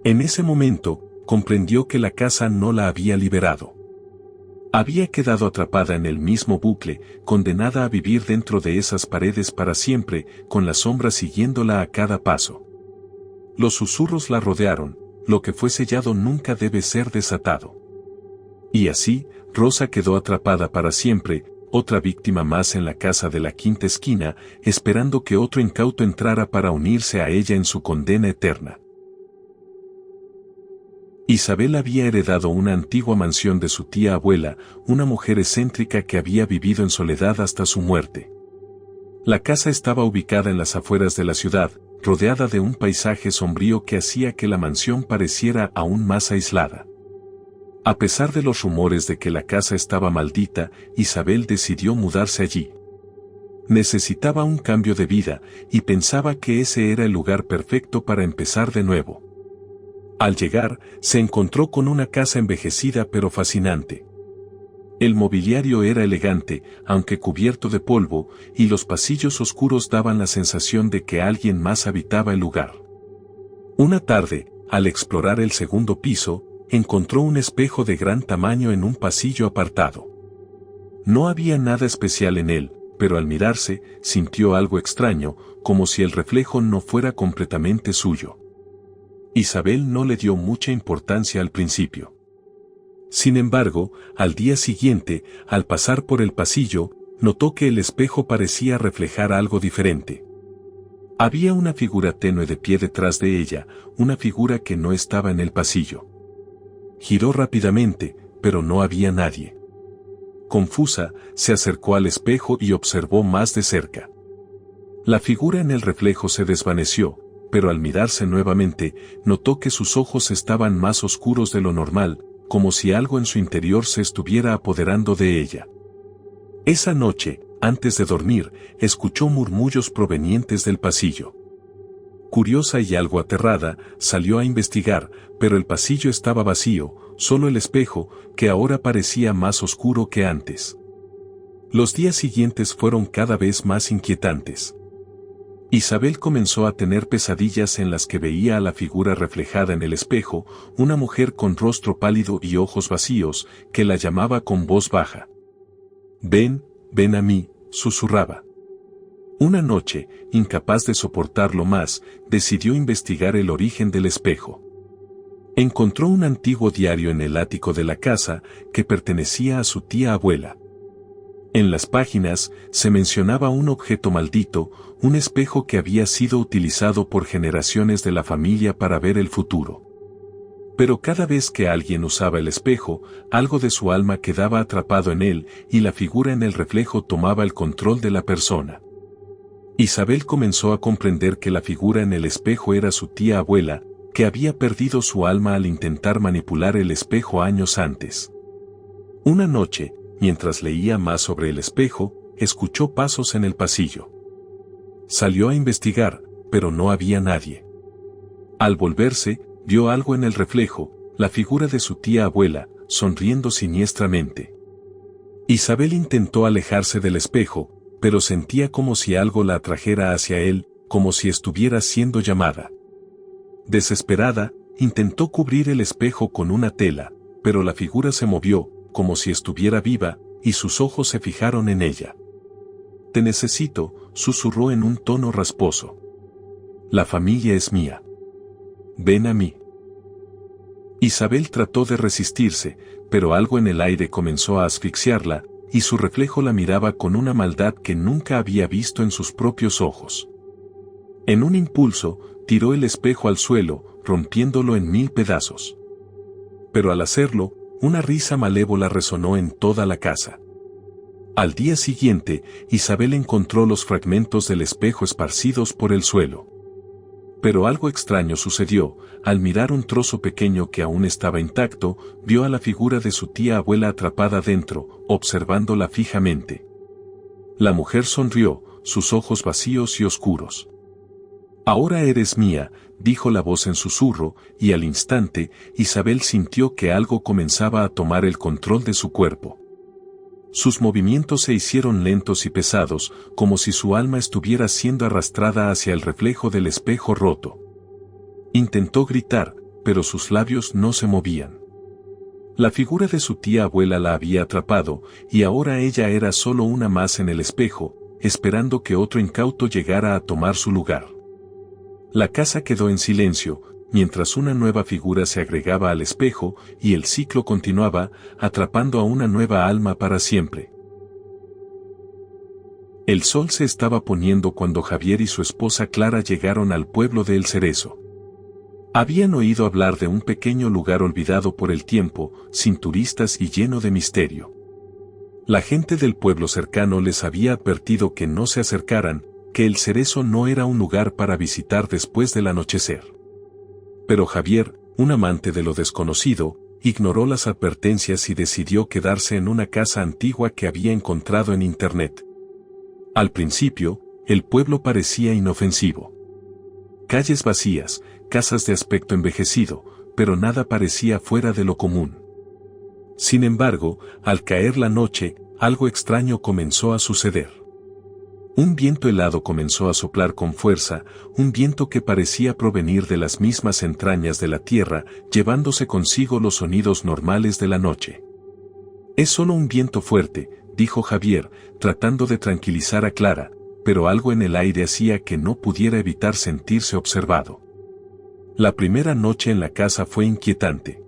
S1: En ese momento, comprendió que la casa no la había liberado. Había quedado atrapada en el mismo bucle, condenada a vivir dentro de esas paredes para siempre, con la sombra siguiéndola a cada paso. Los susurros la rodearon: lo que fue sellado nunca debe ser desatado. Y así, Rosa quedó atrapada para siempre, otra víctima más en la casa de la quinta esquina, esperando que otro incauto entrara para unirse a ella en su condena eterna. Isabel había heredado una antigua mansión de su tía abuela, una mujer excéntrica que había vivido en soledad hasta su muerte. La casa estaba ubicada en las afueras de la ciudad, rodeada de un paisaje sombrío que hacía que la mansión pareciera aún más aislada. A pesar de los rumores de que la casa estaba maldita, Isabel decidió mudarse allí. Necesitaba un cambio de vida, y pensaba que ese era el lugar perfecto para empezar de nuevo. Al llegar, se encontró con una casa envejecida pero fascinante. El mobiliario era elegante, aunque cubierto de polvo, y los pasillos oscuros daban la sensación de que alguien más habitaba el lugar. Una tarde, al explorar el segundo piso, encontró un espejo de gran tamaño en un pasillo apartado. No había nada especial en él, pero al mirarse, sintió algo extraño, como si el reflejo no fuera completamente suyo. Isabel no le dio mucha importancia al principio. Sin embargo, al día siguiente, al pasar por el pasillo, notó que el espejo parecía reflejar algo diferente. Había una figura tenue de pie detrás de ella, una figura que no estaba en el pasillo. Giró rápidamente, pero no había nadie. Confusa, se acercó al espejo y observó más de cerca. La figura en el reflejo se desvaneció, pero al mirarse nuevamente, notó que sus ojos estaban más oscuros de lo normal, como si algo en su interior se estuviera apoderando de ella. Esa noche, antes de dormir, escuchó murmullos provenientes del pasillo. Curiosa y algo aterrada, salió a investigar, pero el pasillo estaba vacío, solo el espejo, que ahora parecía más oscuro que antes. Los días siguientes fueron cada vez más inquietantes. Isabel comenzó a tener pesadillas en las que veía a la figura reflejada en el espejo, una mujer con rostro pálido y ojos vacíos, que la llamaba con voz baja. «Ven, ven a mí», susurraba. Una noche, incapaz de soportarlo más, decidió investigar el origen del espejo. Encontró un antiguo diario en el ático de la casa, que pertenecía a su tía abuela. En las páginas, se mencionaba un objeto maldito, un espejo que había sido utilizado por generaciones de la familia para ver el futuro. Pero cada vez que alguien usaba el espejo, algo de su alma quedaba atrapado en él, y la figura en el reflejo tomaba el control de la persona. Isabel comenzó a comprender que la figura en el espejo era su tía abuela, que había perdido su alma al intentar manipular el espejo años antes. Una noche, mientras leía más sobre el espejo, escuchó pasos en el pasillo. Salió a investigar, pero no había nadie. Al volverse, vio algo en el reflejo, la figura de su tía abuela, sonriendo siniestramente. Isabel intentó alejarse del espejo, pero sentía como si algo la atrajera hacia él, como si estuviera siendo llamada. Desesperada, intentó cubrir el espejo con una tela, pero la figura se movió, como si estuviera viva, y sus ojos se fijaron en ella. «Te necesito», susurró en un tono rasposo. «La familia es mía. Ven a mí». Isabel trató de resistirse, pero algo en el aire comenzó a asfixiarla, y su reflejo la miraba con una maldad que nunca había visto en sus propios ojos. En un impulso, tiró el espejo al suelo, rompiéndolo en 1000 pedazos. Pero al hacerlo, una risa malévola resonó en toda la casa. Al día siguiente, Isabel encontró los fragmentos del espejo esparcidos por el suelo. Pero algo extraño sucedió. Al mirar un trozo pequeño que aún estaba intacto, vio a la figura de su tía abuela atrapada dentro, observándola fijamente. La mujer sonrió, sus ojos vacíos y oscuros. «Ahora eres mía», dijo la voz en susurro, y al instante, Isabel sintió que algo comenzaba a tomar el control de su cuerpo. Sus movimientos se hicieron lentos y pesados, como si su alma estuviera siendo arrastrada hacia el reflejo del espejo roto. Intentó gritar, pero sus labios no se movían. La figura de su tía abuela la había atrapado, y ahora ella era solo una más en el espejo, esperando que otro incauto llegara a tomar su lugar. La casa quedó en silencio, mientras una nueva figura se agregaba al espejo, y el ciclo continuaba, atrapando a una nueva alma para siempre. El sol se estaba poniendo cuando Javier y su esposa Clara llegaron al pueblo de El Cerezo. Habían oído hablar de un pequeño lugar olvidado por el tiempo, sin turistas y lleno de misterio. La gente del pueblo cercano les había advertido que no se acercaran, que El Cerezo no era un lugar para visitar después del anochecer. Pero Javier, un amante de lo desconocido, ignoró las advertencias y decidió quedarse en una casa antigua que había encontrado en internet. Al principio, el pueblo parecía inofensivo. Calles vacías, casas de aspecto envejecido, pero nada parecía fuera de lo común. Sin embargo, al caer la noche, algo extraño comenzó a suceder. Un viento helado comenzó a soplar con fuerza, un viento que parecía provenir de las mismas entrañas de la tierra, llevándose consigo los sonidos normales de la noche. «Es solo un viento fuerte», dijo Javier, tratando de tranquilizar a Clara, pero algo en el aire hacía que no pudiera evitar sentirse observado. La primera noche en la casa fue inquietante.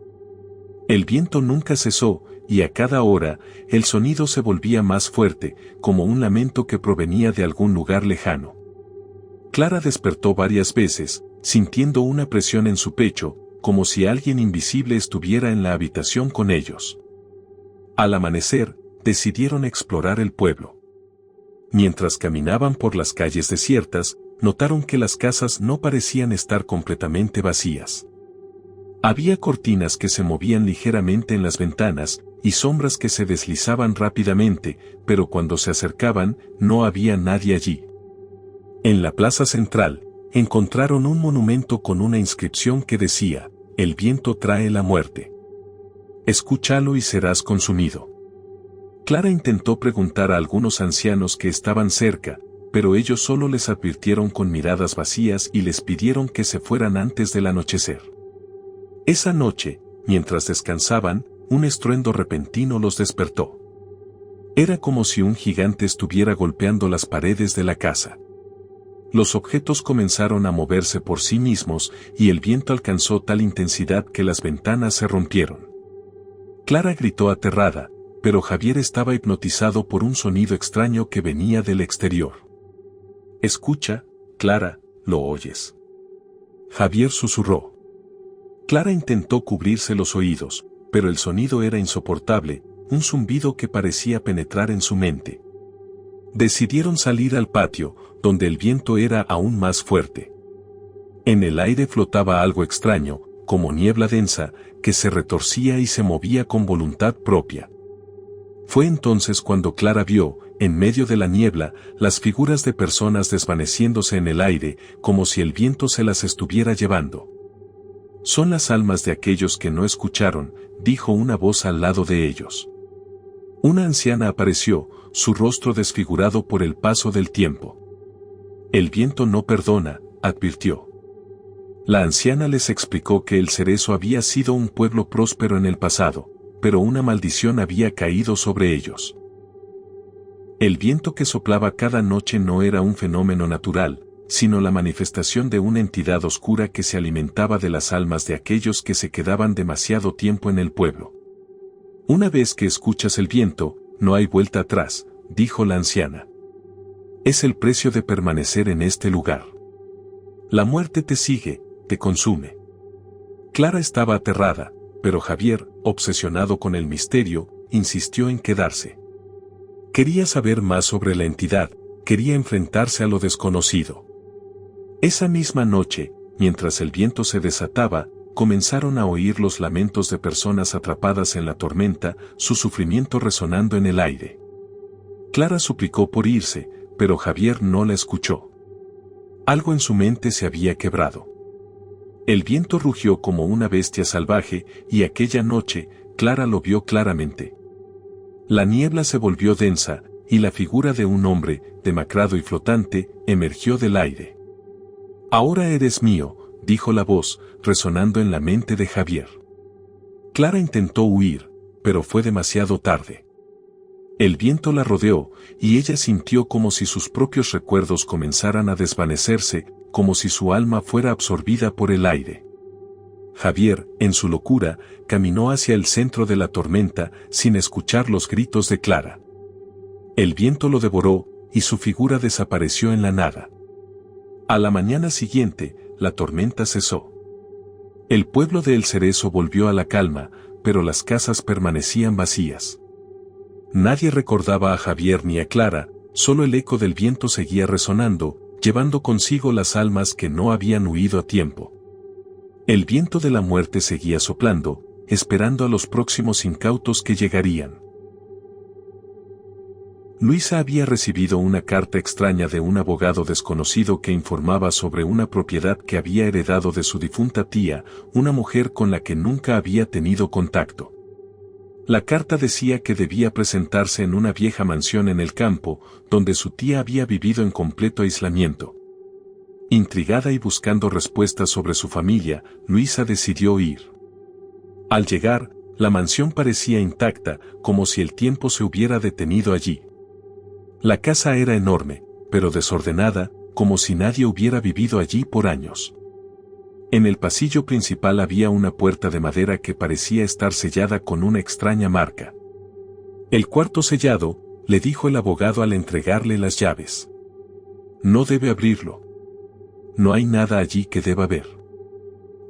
S1: El viento nunca cesó, y a cada hora, el sonido se volvía más fuerte, como un lamento que provenía de algún lugar lejano. Clara despertó varias veces, sintiendo una presión en su pecho, como si alguien invisible estuviera en la habitación con ellos. Al amanecer, decidieron explorar el pueblo. Mientras caminaban por las calles desiertas, notaron que las casas no parecían estar completamente vacías. Había cortinas que se movían ligeramente en las ventanas, y sombras que se deslizaban rápidamente, pero cuando se acercaban, no había nadie allí. En la plaza central, encontraron un monumento con una inscripción que decía: «El viento trae la muerte. Escúchalo y serás consumido». Clara intentó preguntar a algunos ancianos que estaban cerca, pero ellos solo les advirtieron con miradas vacías y les pidieron que se fueran antes del anochecer. Esa noche, mientras descansaban, un estruendo repentino los despertó. Era como si un gigante estuviera golpeando las paredes de la casa. Los objetos comenzaron a moverse por sí mismos y el viento alcanzó tal intensidad que las ventanas se rompieron. Clara gritó aterrada, pero Javier estaba hipnotizado por un sonido extraño que venía del exterior. «Escucha, Clara, ¿lo oyes?», Javier susurró. Clara intentó cubrirse los oídos, pero el sonido era insoportable, un zumbido que parecía penetrar en su mente. Decidieron salir al patio, donde el viento era aún más fuerte. En el aire flotaba algo extraño, como niebla densa, que se retorcía y se movía con voluntad propia. Fue entonces cuando Clara vio, en medio de la niebla, las figuras de personas desvaneciéndose en el aire, como si el viento se las estuviera llevando. «Son las almas de aquellos que no escucharon», dijo una voz al lado de ellos. Una anciana apareció, su rostro desfigurado por el paso del tiempo. «El viento no perdona», advirtió. La anciana les explicó que El Cerezo había sido un pueblo próspero en el pasado, pero una maldición había caído sobre ellos. El viento que soplaba cada noche no era un fenómeno natural, sino la manifestación de una entidad oscura que se alimentaba de las almas de aquellos que se quedaban demasiado tiempo en el pueblo. «Una vez que escuchas el viento, no hay vuelta atrás», dijo la anciana. «Es el precio de permanecer en este lugar. La muerte te sigue, te consume». Clara estaba aterrada, pero Javier, obsesionado con el misterio, insistió en quedarse. Quería saber más sobre la entidad, quería enfrentarse a lo desconocido. Esa misma noche, mientras el viento se desataba, comenzaron a oír los lamentos de personas atrapadas en la tormenta, su sufrimiento resonando en el aire. Clara suplicó por irse, pero Javier no la escuchó. Algo en su mente se había quebrado. El viento rugió como una bestia salvaje, y aquella noche, Clara lo vio claramente. La niebla se volvió densa, y la figura de un hombre, demacrado y flotante, emergió del aire. «Ahora eres mío», dijo la voz, resonando en la mente de Javier. Clara intentó huir, pero fue demasiado tarde. El viento la rodeó, y ella sintió como si sus propios recuerdos comenzaran a desvanecerse, como si su alma fuera absorbida por el aire. Javier, en su locura, caminó hacia el centro de la tormenta, sin escuchar los gritos de Clara. El viento lo devoró, y su figura desapareció en la nada. A la mañana siguiente, la tormenta cesó. El pueblo de El Cerezo volvió a la calma, pero las casas permanecían vacías. Nadie recordaba a Javier ni a Clara, solo el eco del viento seguía resonando, llevando consigo las almas que no habían huido a tiempo. El viento de la muerte seguía soplando, esperando a los próximos incautos que llegarían. Luisa había recibido una carta extraña de un abogado desconocido que informaba sobre una propiedad que había heredado de su difunta tía, una mujer con la que nunca había tenido contacto. La carta decía que debía presentarse en una vieja mansión en el campo, donde su tía había vivido en completo aislamiento. Intrigada y buscando respuestas sobre su familia, Luisa decidió ir. Al llegar, la mansión parecía intacta, como si el tiempo se hubiera detenido allí. La casa era enorme, pero desordenada, como si nadie hubiera vivido allí por años. En el pasillo principal había una puerta de madera que parecía estar sellada con una extraña marca. El cuarto sellado, le dijo el abogado al entregarle las llaves. No debe abrirlo. No hay nada allí que deba ver.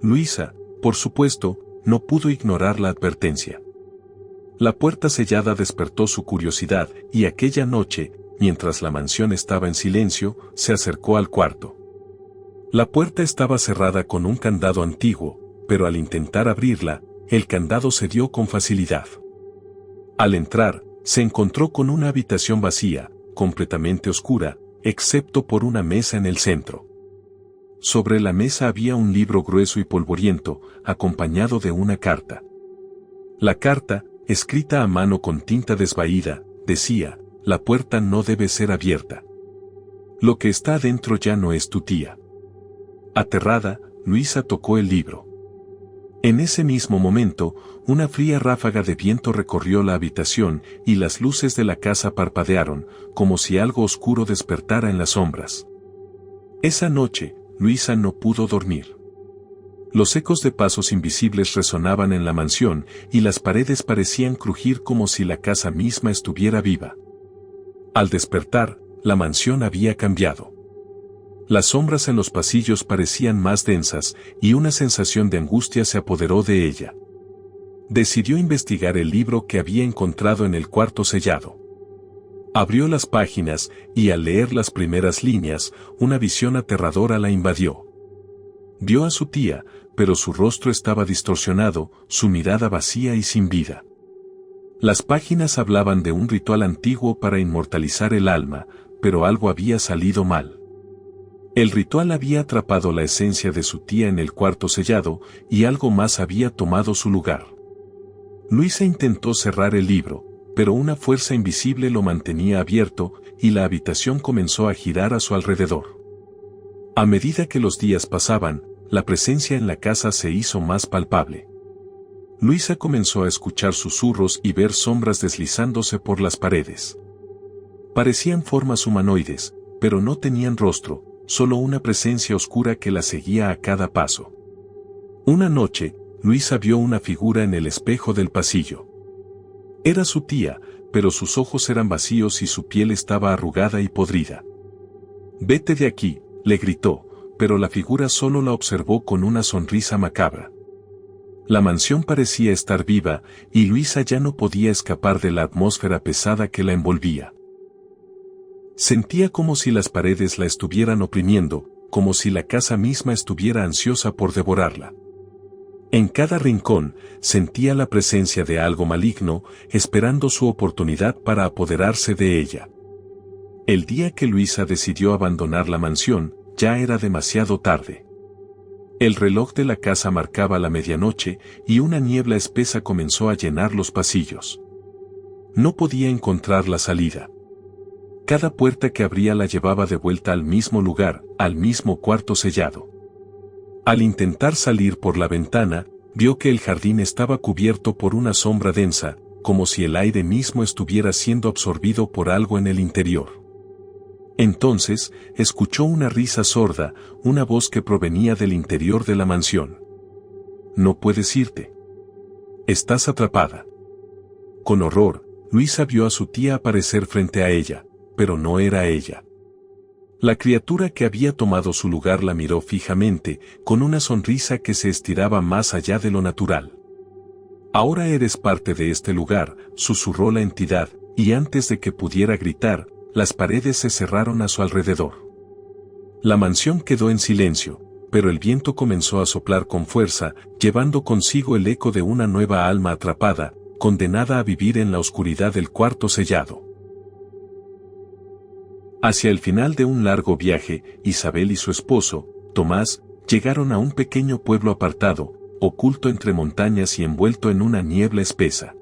S1: Luisa, por supuesto, no pudo ignorar la advertencia. La puerta sellada despertó su curiosidad y aquella noche, mientras la mansión estaba en silencio, se acercó al cuarto. La puerta estaba cerrada con un candado antiguo, pero al intentar abrirla, el candado cedió con facilidad. Al entrar, se encontró con una habitación vacía, completamente oscura, excepto por una mesa en el centro. Sobre la mesa había un libro grueso y polvoriento, acompañado de una carta. La carta, escrita a mano con tinta desvaída, decía: la puerta no debe ser abierta. Lo que está adentro ya no es tu tía. Aterrada, Luisa tocó el libro. En ese mismo momento, una fría ráfaga de viento recorrió la habitación y las luces de la casa parpadearon, como si algo oscuro despertara en las sombras. Esa noche, Luisa no pudo dormir. Los ecos de pasos invisibles resonaban en la mansión y las paredes parecían crujir como si la casa misma estuviera viva. Al despertar, la mansión había cambiado. Las sombras en los pasillos parecían más densas y una sensación de angustia se apoderó de ella. Decidió investigar el libro que había encontrado en el cuarto sellado. Abrió las páginas y al leer las primeras líneas, una visión aterradora la invadió. Vio a su tía, pero su rostro estaba distorsionado, su mirada vacía y sin vida. Las páginas hablaban de un ritual antiguo para inmortalizar el alma, pero algo había salido mal. El ritual había atrapado la esencia de su tía en el cuarto sellado, y algo más había tomado su lugar. Luisa intentó cerrar el libro, pero una fuerza invisible lo mantenía abierto, y la habitación comenzó a girar a su alrededor. A medida que los días pasaban, la presencia en la casa se hizo más palpable. Luisa comenzó a escuchar susurros y ver sombras deslizándose por las paredes. Parecían formas humanoides, pero no tenían rostro, solo una presencia oscura que la seguía a cada paso. Una noche, Luisa vio una figura en el espejo del pasillo. Era su tía, pero sus ojos eran vacíos y su piel estaba arrugada y podrida. «Vete de aquí», le gritó, pero la figura solo la observó con una sonrisa macabra. La mansión parecía estar viva, y Luisa ya no podía escapar de la atmósfera pesada que la envolvía. Sentía como si las paredes la estuvieran oprimiendo, como si la casa misma estuviera ansiosa por devorarla. En cada rincón, sentía la presencia de algo maligno, esperando su oportunidad para apoderarse de ella. El día que Luisa decidió abandonar la mansión, ya era demasiado tarde. El reloj de la casa marcaba la medianoche y una niebla espesa comenzó a llenar los pasillos. No podía encontrar la salida. Cada puerta que abría la llevaba de vuelta al mismo lugar, al mismo cuarto sellado. Al intentar salir por la ventana, vio que el jardín estaba cubierto por una sombra densa, como si el aire mismo estuviera siendo absorbido por algo en el interior. Entonces, escuchó una risa sorda, una voz que provenía del interior de la mansión. «No puedes irte. Estás atrapada». Con horror, Luisa vio a su tía aparecer frente a ella, pero no era ella. La criatura que había tomado su lugar la miró fijamente, con una sonrisa que se estiraba más allá de lo natural. «Ahora eres parte de este lugar», susurró la entidad, y antes de que pudiera gritar, las paredes se cerraron a su alrededor. La mansión quedó en silencio, pero el viento comenzó a soplar con fuerza, llevando consigo el eco de una nueva alma atrapada, condenada a vivir en la oscuridad del cuarto sellado. Hacia el final de un largo viaje, Isabel y su esposo, Tomás, llegaron a un pequeño pueblo apartado, oculto entre montañas y envuelto en una niebla espesa.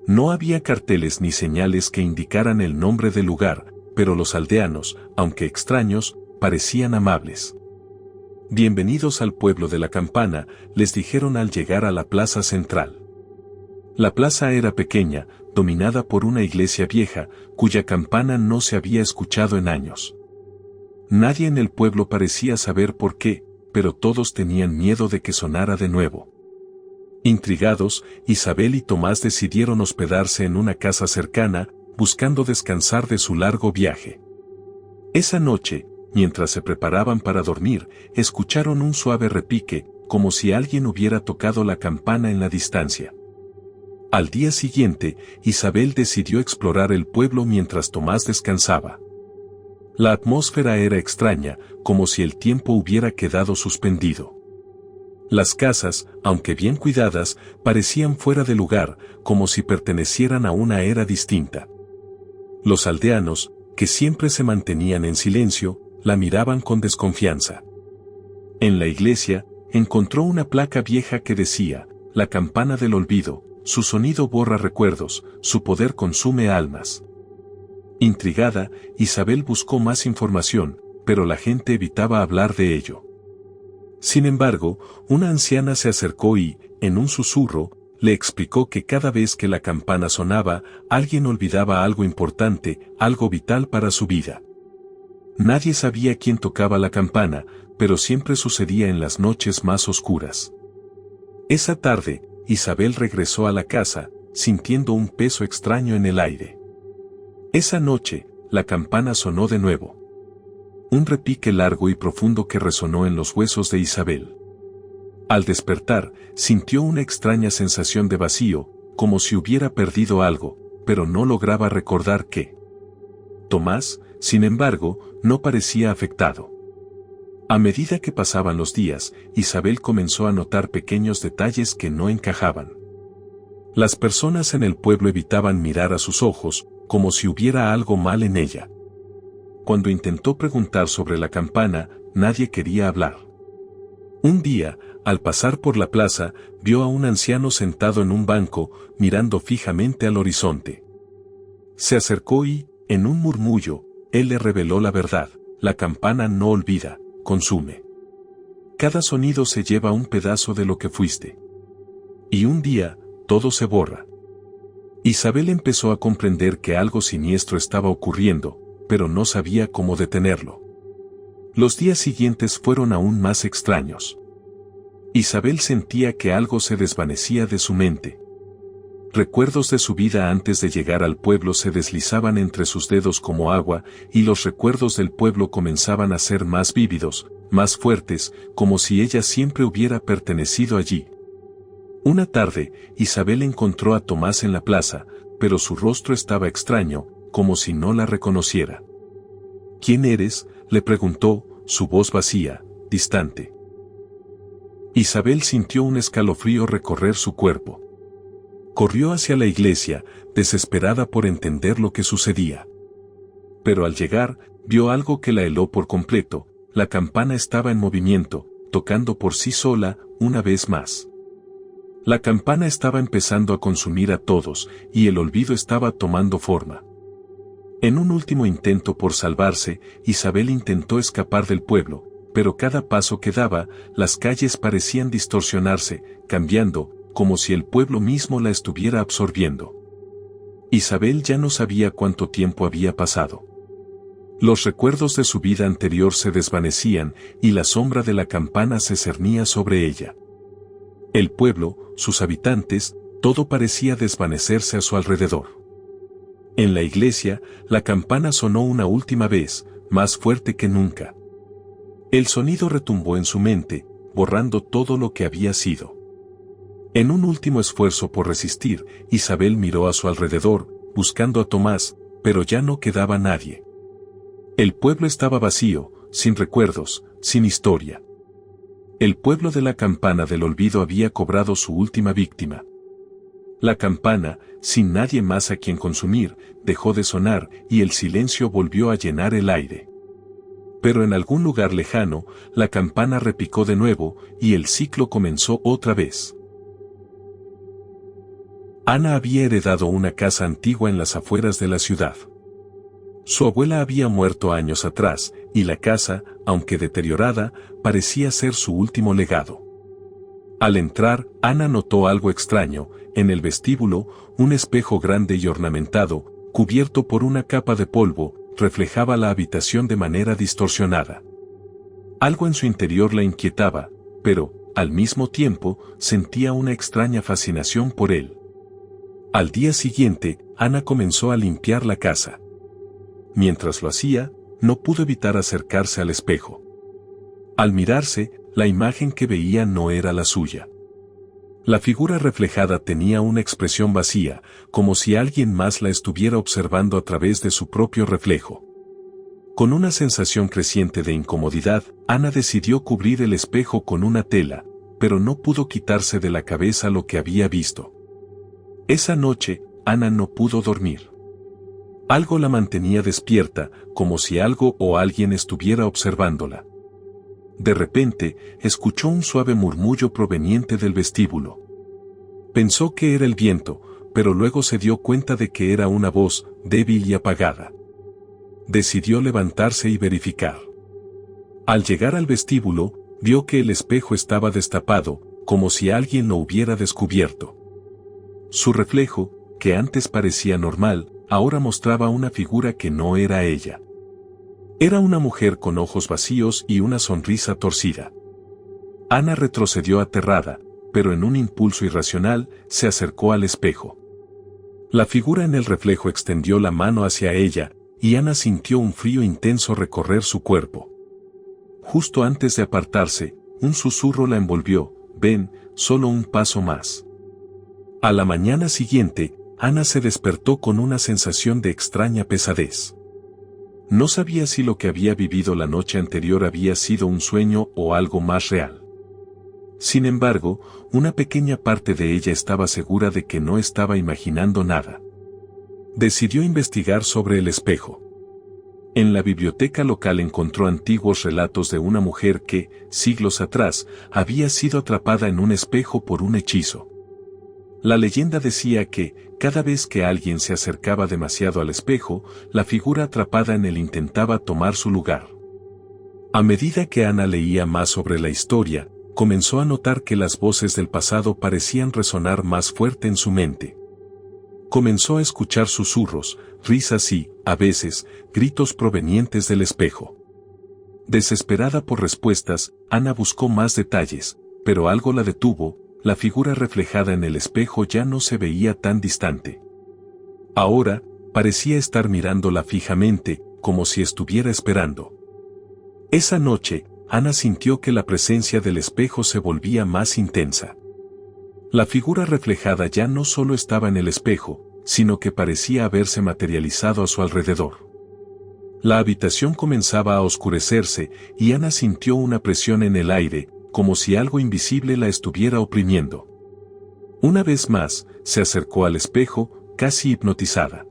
S1: No había carteles ni señales que indicaran el nombre del lugar, pero los aldeanos, aunque extraños, parecían amables. «Bienvenidos al pueblo de la campana», les dijeron al llegar a la plaza central. La plaza era pequeña, dominada por una iglesia vieja, cuya campana no se había escuchado en años. Nadie en el pueblo parecía saber por qué, pero todos tenían miedo de que sonara de nuevo. Intrigados, Isabel y Tomás decidieron hospedarse en una casa cercana, buscando descansar de su largo viaje. Esa noche, mientras se preparaban para dormir, escucharon un suave repique, como si alguien hubiera tocado la campana en la distancia. Al día siguiente, Isabel decidió explorar el pueblo mientras Tomás descansaba. La atmósfera era extraña, como si el tiempo hubiera quedado suspendido. Las casas, aunque bien cuidadas, parecían fuera de lugar, como si pertenecieran a una era distinta. Los aldeanos, que siempre se mantenían en silencio, la miraban con desconfianza. En la iglesia, encontró una placa vieja que decía: «La campana del olvido, su sonido borra recuerdos, su poder consume almas». Intrigada, Isabel buscó más información, pero la gente evitaba hablar de ello. Sin embargo, una anciana se acercó y, en un susurro, le explicó que cada vez que la campana sonaba, alguien olvidaba algo importante, algo vital para su vida. Nadie sabía quién tocaba la campana, pero siempre sucedía en las noches más oscuras. Esa tarde, Isabel regresó a la casa, sintiendo un peso extraño en el aire. Esa noche, la campana sonó de nuevo. Un repique largo y profundo que resonó en los huesos de Isabel. Al despertar, sintió una extraña sensación de vacío, como si hubiera perdido algo, pero no lograba recordar qué. Tomás, sin embargo, no parecía afectado. A medida que pasaban los días, Isabel comenzó a notar pequeños detalles que no encajaban. Las personas en el pueblo evitaban mirar a sus ojos, como si hubiera algo mal en ella. Cuando intentó preguntar sobre la campana, nadie quería hablar. Un día, al pasar por la plaza, vio a un anciano sentado en un banco, mirando fijamente al horizonte. Se acercó y, en un murmullo, él le reveló la verdad: la campana no olvida, consume. Cada sonido se lleva un pedazo de lo que fuiste. Y un día, todo se borra. Isabel empezó a comprender que algo siniestro estaba ocurriendo, pero no sabía cómo detenerlo. Los días siguientes fueron aún más extraños. Isabel sentía que algo se desvanecía de su mente. Recuerdos de su vida antes de llegar al pueblo se deslizaban entre sus dedos como agua, y los recuerdos del pueblo comenzaban a ser más vívidos, más fuertes, como si ella siempre hubiera pertenecido allí. Una tarde, Isabel encontró a Tomás en la plaza, pero su rostro estaba extraño, como si no la reconociera. «¿Quién eres?», le preguntó, su voz vacía, distante. Isabel sintió un escalofrío recorrer su cuerpo. Corrió hacia la iglesia, desesperada por entender lo que sucedía. Pero al llegar, vio algo que la heló por completo: la campana estaba en movimiento, tocando por sí sola, una vez más. La campana estaba empezando a consumir a todos, y el olvido estaba tomando forma. En un último intento por salvarse, Isabel intentó escapar del pueblo, pero cada paso que daba, las calles parecían distorsionarse, cambiando, como si el pueblo mismo la estuviera absorbiendo. Isabel ya no sabía cuánto tiempo había pasado. Los recuerdos de su vida anterior se desvanecían, y la sombra de la campana se cernía sobre ella. El pueblo, sus habitantes, todo parecía desvanecerse a su alrededor. En la iglesia, la campana sonó una última vez, más fuerte que nunca. El sonido retumbó en su mente, borrando todo lo que había sido. En un último esfuerzo por resistir, Isabel miró a su alrededor, buscando a Tomás, pero ya no quedaba nadie. El pueblo estaba vacío, sin recuerdos, sin historia. El pueblo de la campana del olvido había cobrado su última víctima. La campana, sin nadie más a quien consumir, dejó de sonar y el silencio volvió a llenar el aire. Pero en algún lugar lejano, la campana repicó de nuevo y el ciclo comenzó otra vez. Ana había heredado una casa antigua en las afueras de la ciudad. Su abuela había muerto años atrás, y la casa, aunque deteriorada, parecía ser su último legado. Al entrar, Ana notó algo extraño. En el vestíbulo, un espejo grande y ornamentado, cubierto por una capa de polvo, reflejaba la habitación de manera distorsionada. Algo en su interior la inquietaba, pero, al mismo tiempo, sentía una extraña fascinación por él. Al día siguiente, Ana comenzó a limpiar la casa. Mientras lo hacía, no pudo evitar acercarse al espejo. Al mirarse, la imagen que veía no era la suya. La figura reflejada tenía una expresión vacía, como si alguien más la estuviera observando a través de su propio reflejo. Con una sensación creciente de incomodidad, Ana decidió cubrir el espejo con una tela, pero no pudo quitarse de la cabeza lo que había visto. Esa noche, Ana no pudo dormir. Algo la mantenía despierta, como si algo o alguien estuviera observándola. De repente, escuchó un suave murmullo proveniente del vestíbulo. Pensó que era el viento, pero luego se dio cuenta de que era una voz, débil y apagada. Decidió levantarse y verificar. Al llegar al vestíbulo, vio que el espejo estaba destapado, como si alguien lo hubiera descubierto. Su reflejo, que antes parecía normal, ahora mostraba una figura que no era ella. Era una mujer con ojos vacíos y una sonrisa torcida. Ana retrocedió aterrada, pero en un impulso irracional, se acercó al espejo. La figura en el reflejo extendió la mano hacia ella, y Ana sintió un frío intenso recorrer su cuerpo. Justo antes de apartarse, un susurro la envolvió: «Ven, solo un paso más». A la mañana siguiente, Ana se despertó con una sensación de extraña pesadez. No sabía si lo que había vivido la noche anterior había sido un sueño o algo más real. Sin embargo, una pequeña parte de ella estaba segura de que no estaba imaginando nada. Decidió investigar sobre el espejo. En la biblioteca local encontró antiguos relatos de una mujer que, siglos atrás, había sido atrapada en un espejo por un hechizo. La leyenda decía que, cada vez que alguien se acercaba demasiado al espejo, la figura atrapada en él intentaba tomar su lugar. A medida que Ana leía más sobre la historia, comenzó a notar que las voces del pasado parecían resonar más fuerte en su mente. Comenzó a escuchar susurros, risas y, a veces, gritos provenientes del espejo. Desesperada por respuestas, Ana buscó más detalles, pero algo la detuvo. La figura reflejada en el espejo ya no se veía tan distante. Ahora, parecía estar mirándola fijamente, como si estuviera esperando. Esa noche, Ana sintió que la presencia del espejo se volvía más intensa. La figura reflejada ya no solo estaba en el espejo, sino que parecía haberse materializado a su alrededor. La habitación comenzaba a oscurecerse y Ana sintió una presión en el aire, como si algo invisible la estuviera oprimiendo. Una vez más, se acercó al espejo, casi hipnotizada.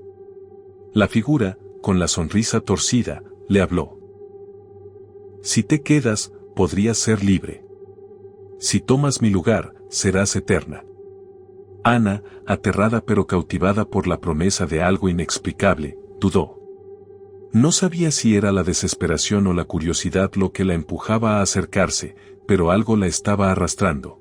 S1: La figura, con la sonrisa torcida, le habló. Si te quedas, podrías ser libre. Si tomas mi lugar, serás eterna. Ana, aterrada pero cautivada por la promesa de algo inexplicable, dudó. No sabía si era la desesperación o la curiosidad lo que la empujaba a acercarse, pero algo la estaba arrastrando.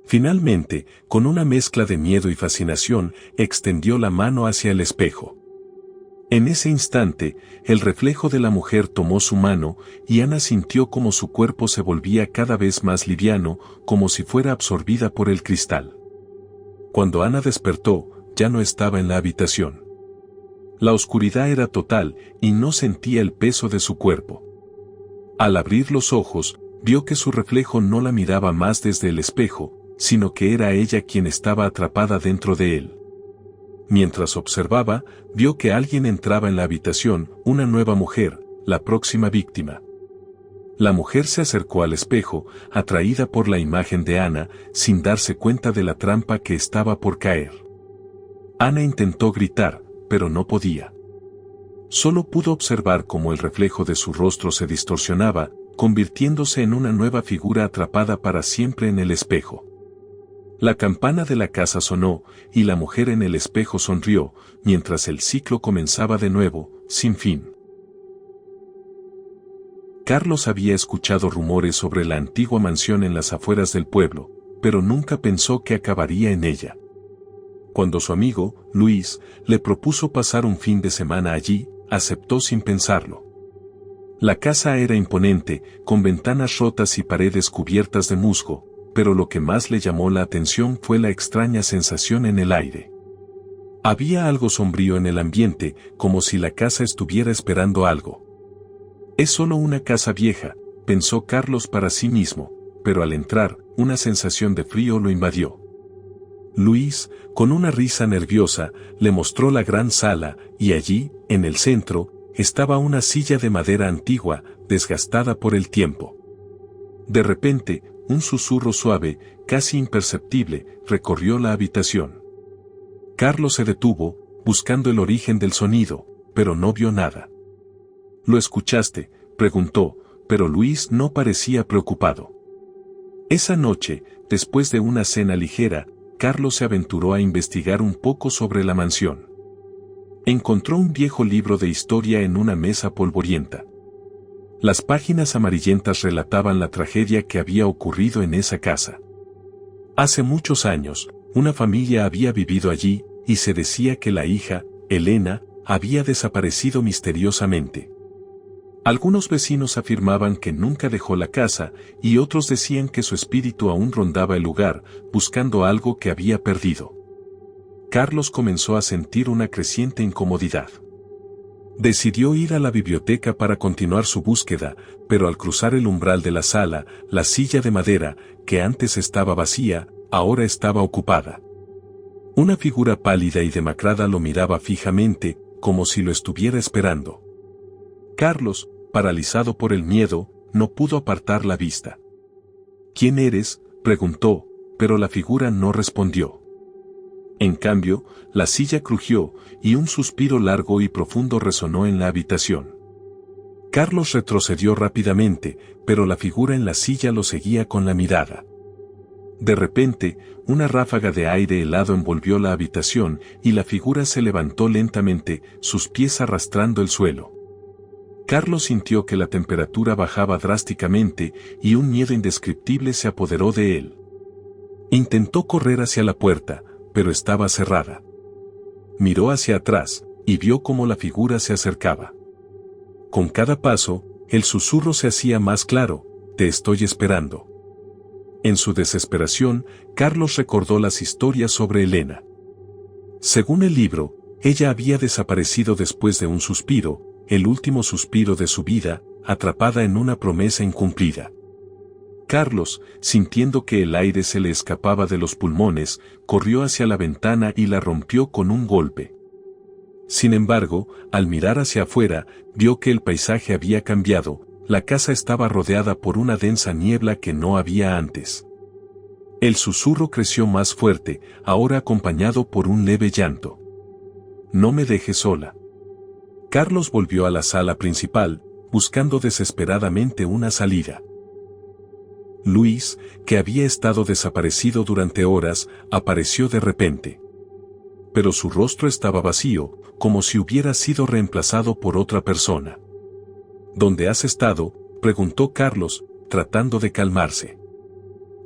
S1: Finalmente, con una mezcla de miedo y fascinación, extendió la mano hacia el espejo. En ese instante, el reflejo de la mujer tomó su mano, y Ana sintió como su cuerpo se volvía cada vez más liviano, como si fuera absorbida por el cristal. Cuando Ana despertó, ya no estaba en la habitación. La oscuridad era total y no sentía el peso de su cuerpo. Al abrir los ojos, vio que su reflejo no la miraba más desde el espejo, sino que era ella quien estaba atrapada dentro de él. Mientras observaba, vio que alguien entraba en la habitación, una nueva mujer, la próxima víctima. La mujer se acercó al espejo, atraída por la imagen de Ana, sin darse cuenta de la trampa que estaba por caer. Ana intentó gritar, pero no podía. Solo pudo observar cómo el reflejo de su rostro se distorsionaba, convirtiéndose en una nueva figura atrapada para siempre en el espejo. La campana de la casa sonó, y la mujer en el espejo sonrió, mientras el ciclo comenzaba de nuevo, sin fin. Carlos había escuchado rumores sobre la antigua mansión en las afueras del pueblo, pero nunca pensó que acabaría en ella. Cuando su amigo, Luis, le propuso pasar un fin de semana allí, aceptó sin pensarlo. La casa era imponente, con ventanas rotas y paredes cubiertas de musgo, pero lo que más le llamó la atención fue la extraña sensación en el aire. Había algo sombrío en el ambiente, como si la casa estuviera esperando algo. Es solo una casa vieja, pensó Carlos para sí mismo, pero al entrar, una sensación de frío lo invadió. Luis, con una risa nerviosa, le mostró la gran sala, y allí, en el centro, estaba una silla de madera antigua, desgastada por el tiempo. De repente, un susurro suave, casi imperceptible, recorrió la habitación. Carlos se detuvo, buscando el origen del sonido, pero no vio nada. ¿Lo escuchaste?, preguntó, pero Luis no parecía preocupado. Esa noche, después de una cena ligera, Carlos se aventuró a investigar un poco sobre la mansión. Encontró un viejo libro de historia en una mesa polvorienta. Las páginas amarillentas relataban la tragedia que había ocurrido en esa casa. Hace muchos años, una familia había vivido allí, y se decía que la hija, Elena, había desaparecido misteriosamente. Algunos vecinos afirmaban que nunca dejó la casa, y otros decían que su espíritu aún rondaba el lugar, buscando algo que había perdido. Carlos comenzó a sentir una creciente incomodidad. Decidió ir a la biblioteca para continuar su búsqueda, pero al cruzar el umbral de la sala, la silla de madera, que antes estaba vacía, ahora estaba ocupada. Una figura pálida y demacrada lo miraba fijamente, como si lo estuviera esperando. Carlos, paralizado por el miedo, no pudo apartar la vista. ¿Quién eres?, preguntó, pero la figura no respondió. En cambio, la silla crujió, y un suspiro largo y profundo resonó en la habitación. Carlos retrocedió rápidamente, pero la figura en la silla lo seguía con la mirada. De repente, una ráfaga de aire helado envolvió la habitación, y la figura se levantó lentamente, sus pies arrastrando el suelo. Carlos sintió que la temperatura bajaba drásticamente, y un miedo indescriptible se apoderó de él. Intentó correr hacia la puerta, pero estaba cerrada. Miró hacia atrás, y vio cómo la figura se acercaba. Con cada paso, el susurro se hacía más claro: te estoy esperando. En su desesperación, Carlos recordó las historias sobre Elena. Según el libro, ella había desaparecido después de un suspiro, el último suspiro de su vida, atrapada en una promesa incumplida. Carlos, sintiendo que el aire se le escapaba de los pulmones, corrió hacia la ventana y la rompió con un golpe. Sin embargo, al mirar hacia afuera, vio que el paisaje había cambiado, la casa estaba rodeada por una densa niebla que no había antes. El susurro creció más fuerte, ahora acompañado por un leve llanto. No me dejes sola. Carlos volvió a la sala principal, buscando desesperadamente una salida. Luis, que había estado desaparecido durante horas, apareció de repente. Pero su rostro estaba vacío, como si hubiera sido reemplazado por otra persona. ¿Dónde has estado?, preguntó Carlos, tratando de calmarse.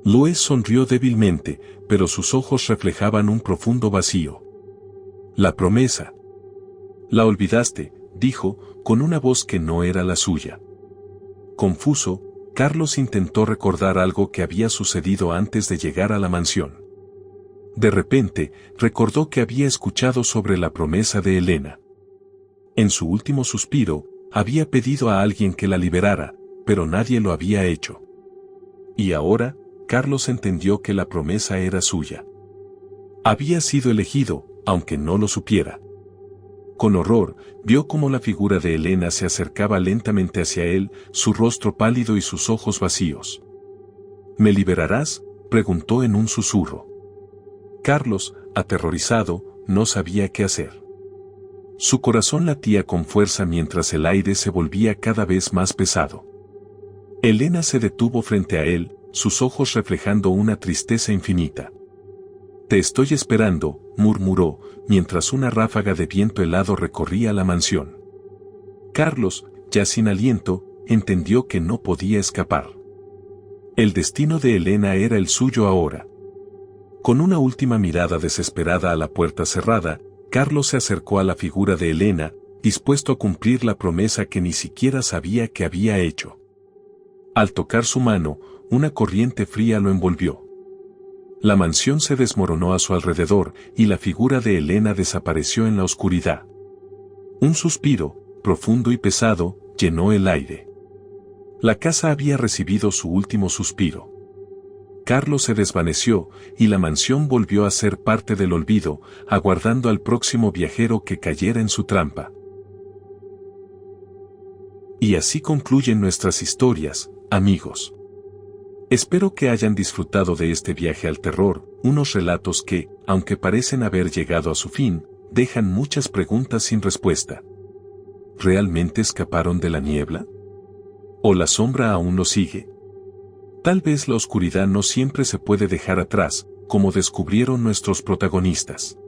S1: Luis sonrió débilmente, pero sus ojos reflejaban un profundo vacío. La promesa. La olvidaste, dijo, con una voz que no era la suya. Confuso, Carlos intentó recordar algo que había sucedido antes de llegar a la mansión. De repente, recordó que había escuchado sobre la promesa de Elena. En su último suspiro, había pedido a alguien que la liberara, pero nadie lo había hecho. Y ahora, Carlos entendió que la promesa era suya. Había sido elegido, aunque no lo supiera. Con horror, vio cómo la figura de Elena se acercaba lentamente hacia él, su rostro pálido y sus ojos vacíos. ¿Me liberarás?, preguntó en un susurro. Carlos, aterrorizado, no sabía qué hacer. Su corazón latía con fuerza mientras el aire se volvía cada vez más pesado. Elena se detuvo frente a él, sus ojos reflejando una tristeza infinita. «Te estoy esperando», murmuró, mientras una ráfaga de viento helado recorría la mansión. Carlos, ya sin aliento, entendió que no podía escapar. El destino de Elena era el suyo ahora. Con una última mirada desesperada a la puerta cerrada, Carlos se acercó a la figura de Elena, dispuesto a cumplir la promesa que ni siquiera sabía que había hecho. Al tocar su mano, una corriente fría lo envolvió. La mansión se desmoronó a su alrededor y la figura de Elena desapareció en la oscuridad. Un suspiro, profundo y pesado, llenó el aire. La casa había recibido su último suspiro. Carlos se desvaneció y la mansión volvió a ser parte del olvido, aguardando al próximo viajero que cayera en su trampa. Y así concluyen nuestras historias, amigos. Espero que hayan disfrutado de este viaje al terror, unos relatos que, aunque parecen haber llegado a su fin, dejan muchas preguntas sin respuesta. ¿Realmente escaparon de la niebla? ¿O la sombra aún los sigue? Tal vez la oscuridad no siempre se puede dejar atrás, como descubrieron nuestros protagonistas.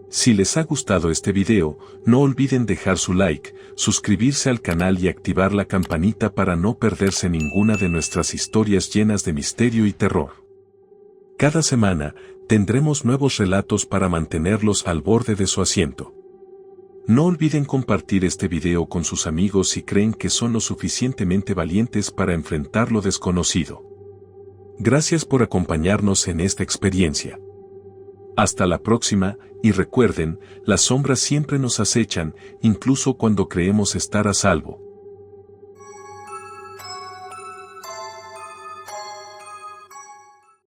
S1: Si les ha gustado este video, no olviden dejar su like, suscribirse al canal y activar la campanita para no perderse ninguna de nuestras historias llenas de misterio y terror. Cada semana, tendremos nuevos relatos para mantenerlos al borde de su asiento. No olviden compartir este video con sus amigos si creen que son lo suficientemente valientes para enfrentar lo desconocido. Gracias por acompañarnos en esta experiencia. Hasta la próxima, y recuerden, las sombras siempre nos acechan, incluso cuando creemos estar a salvo.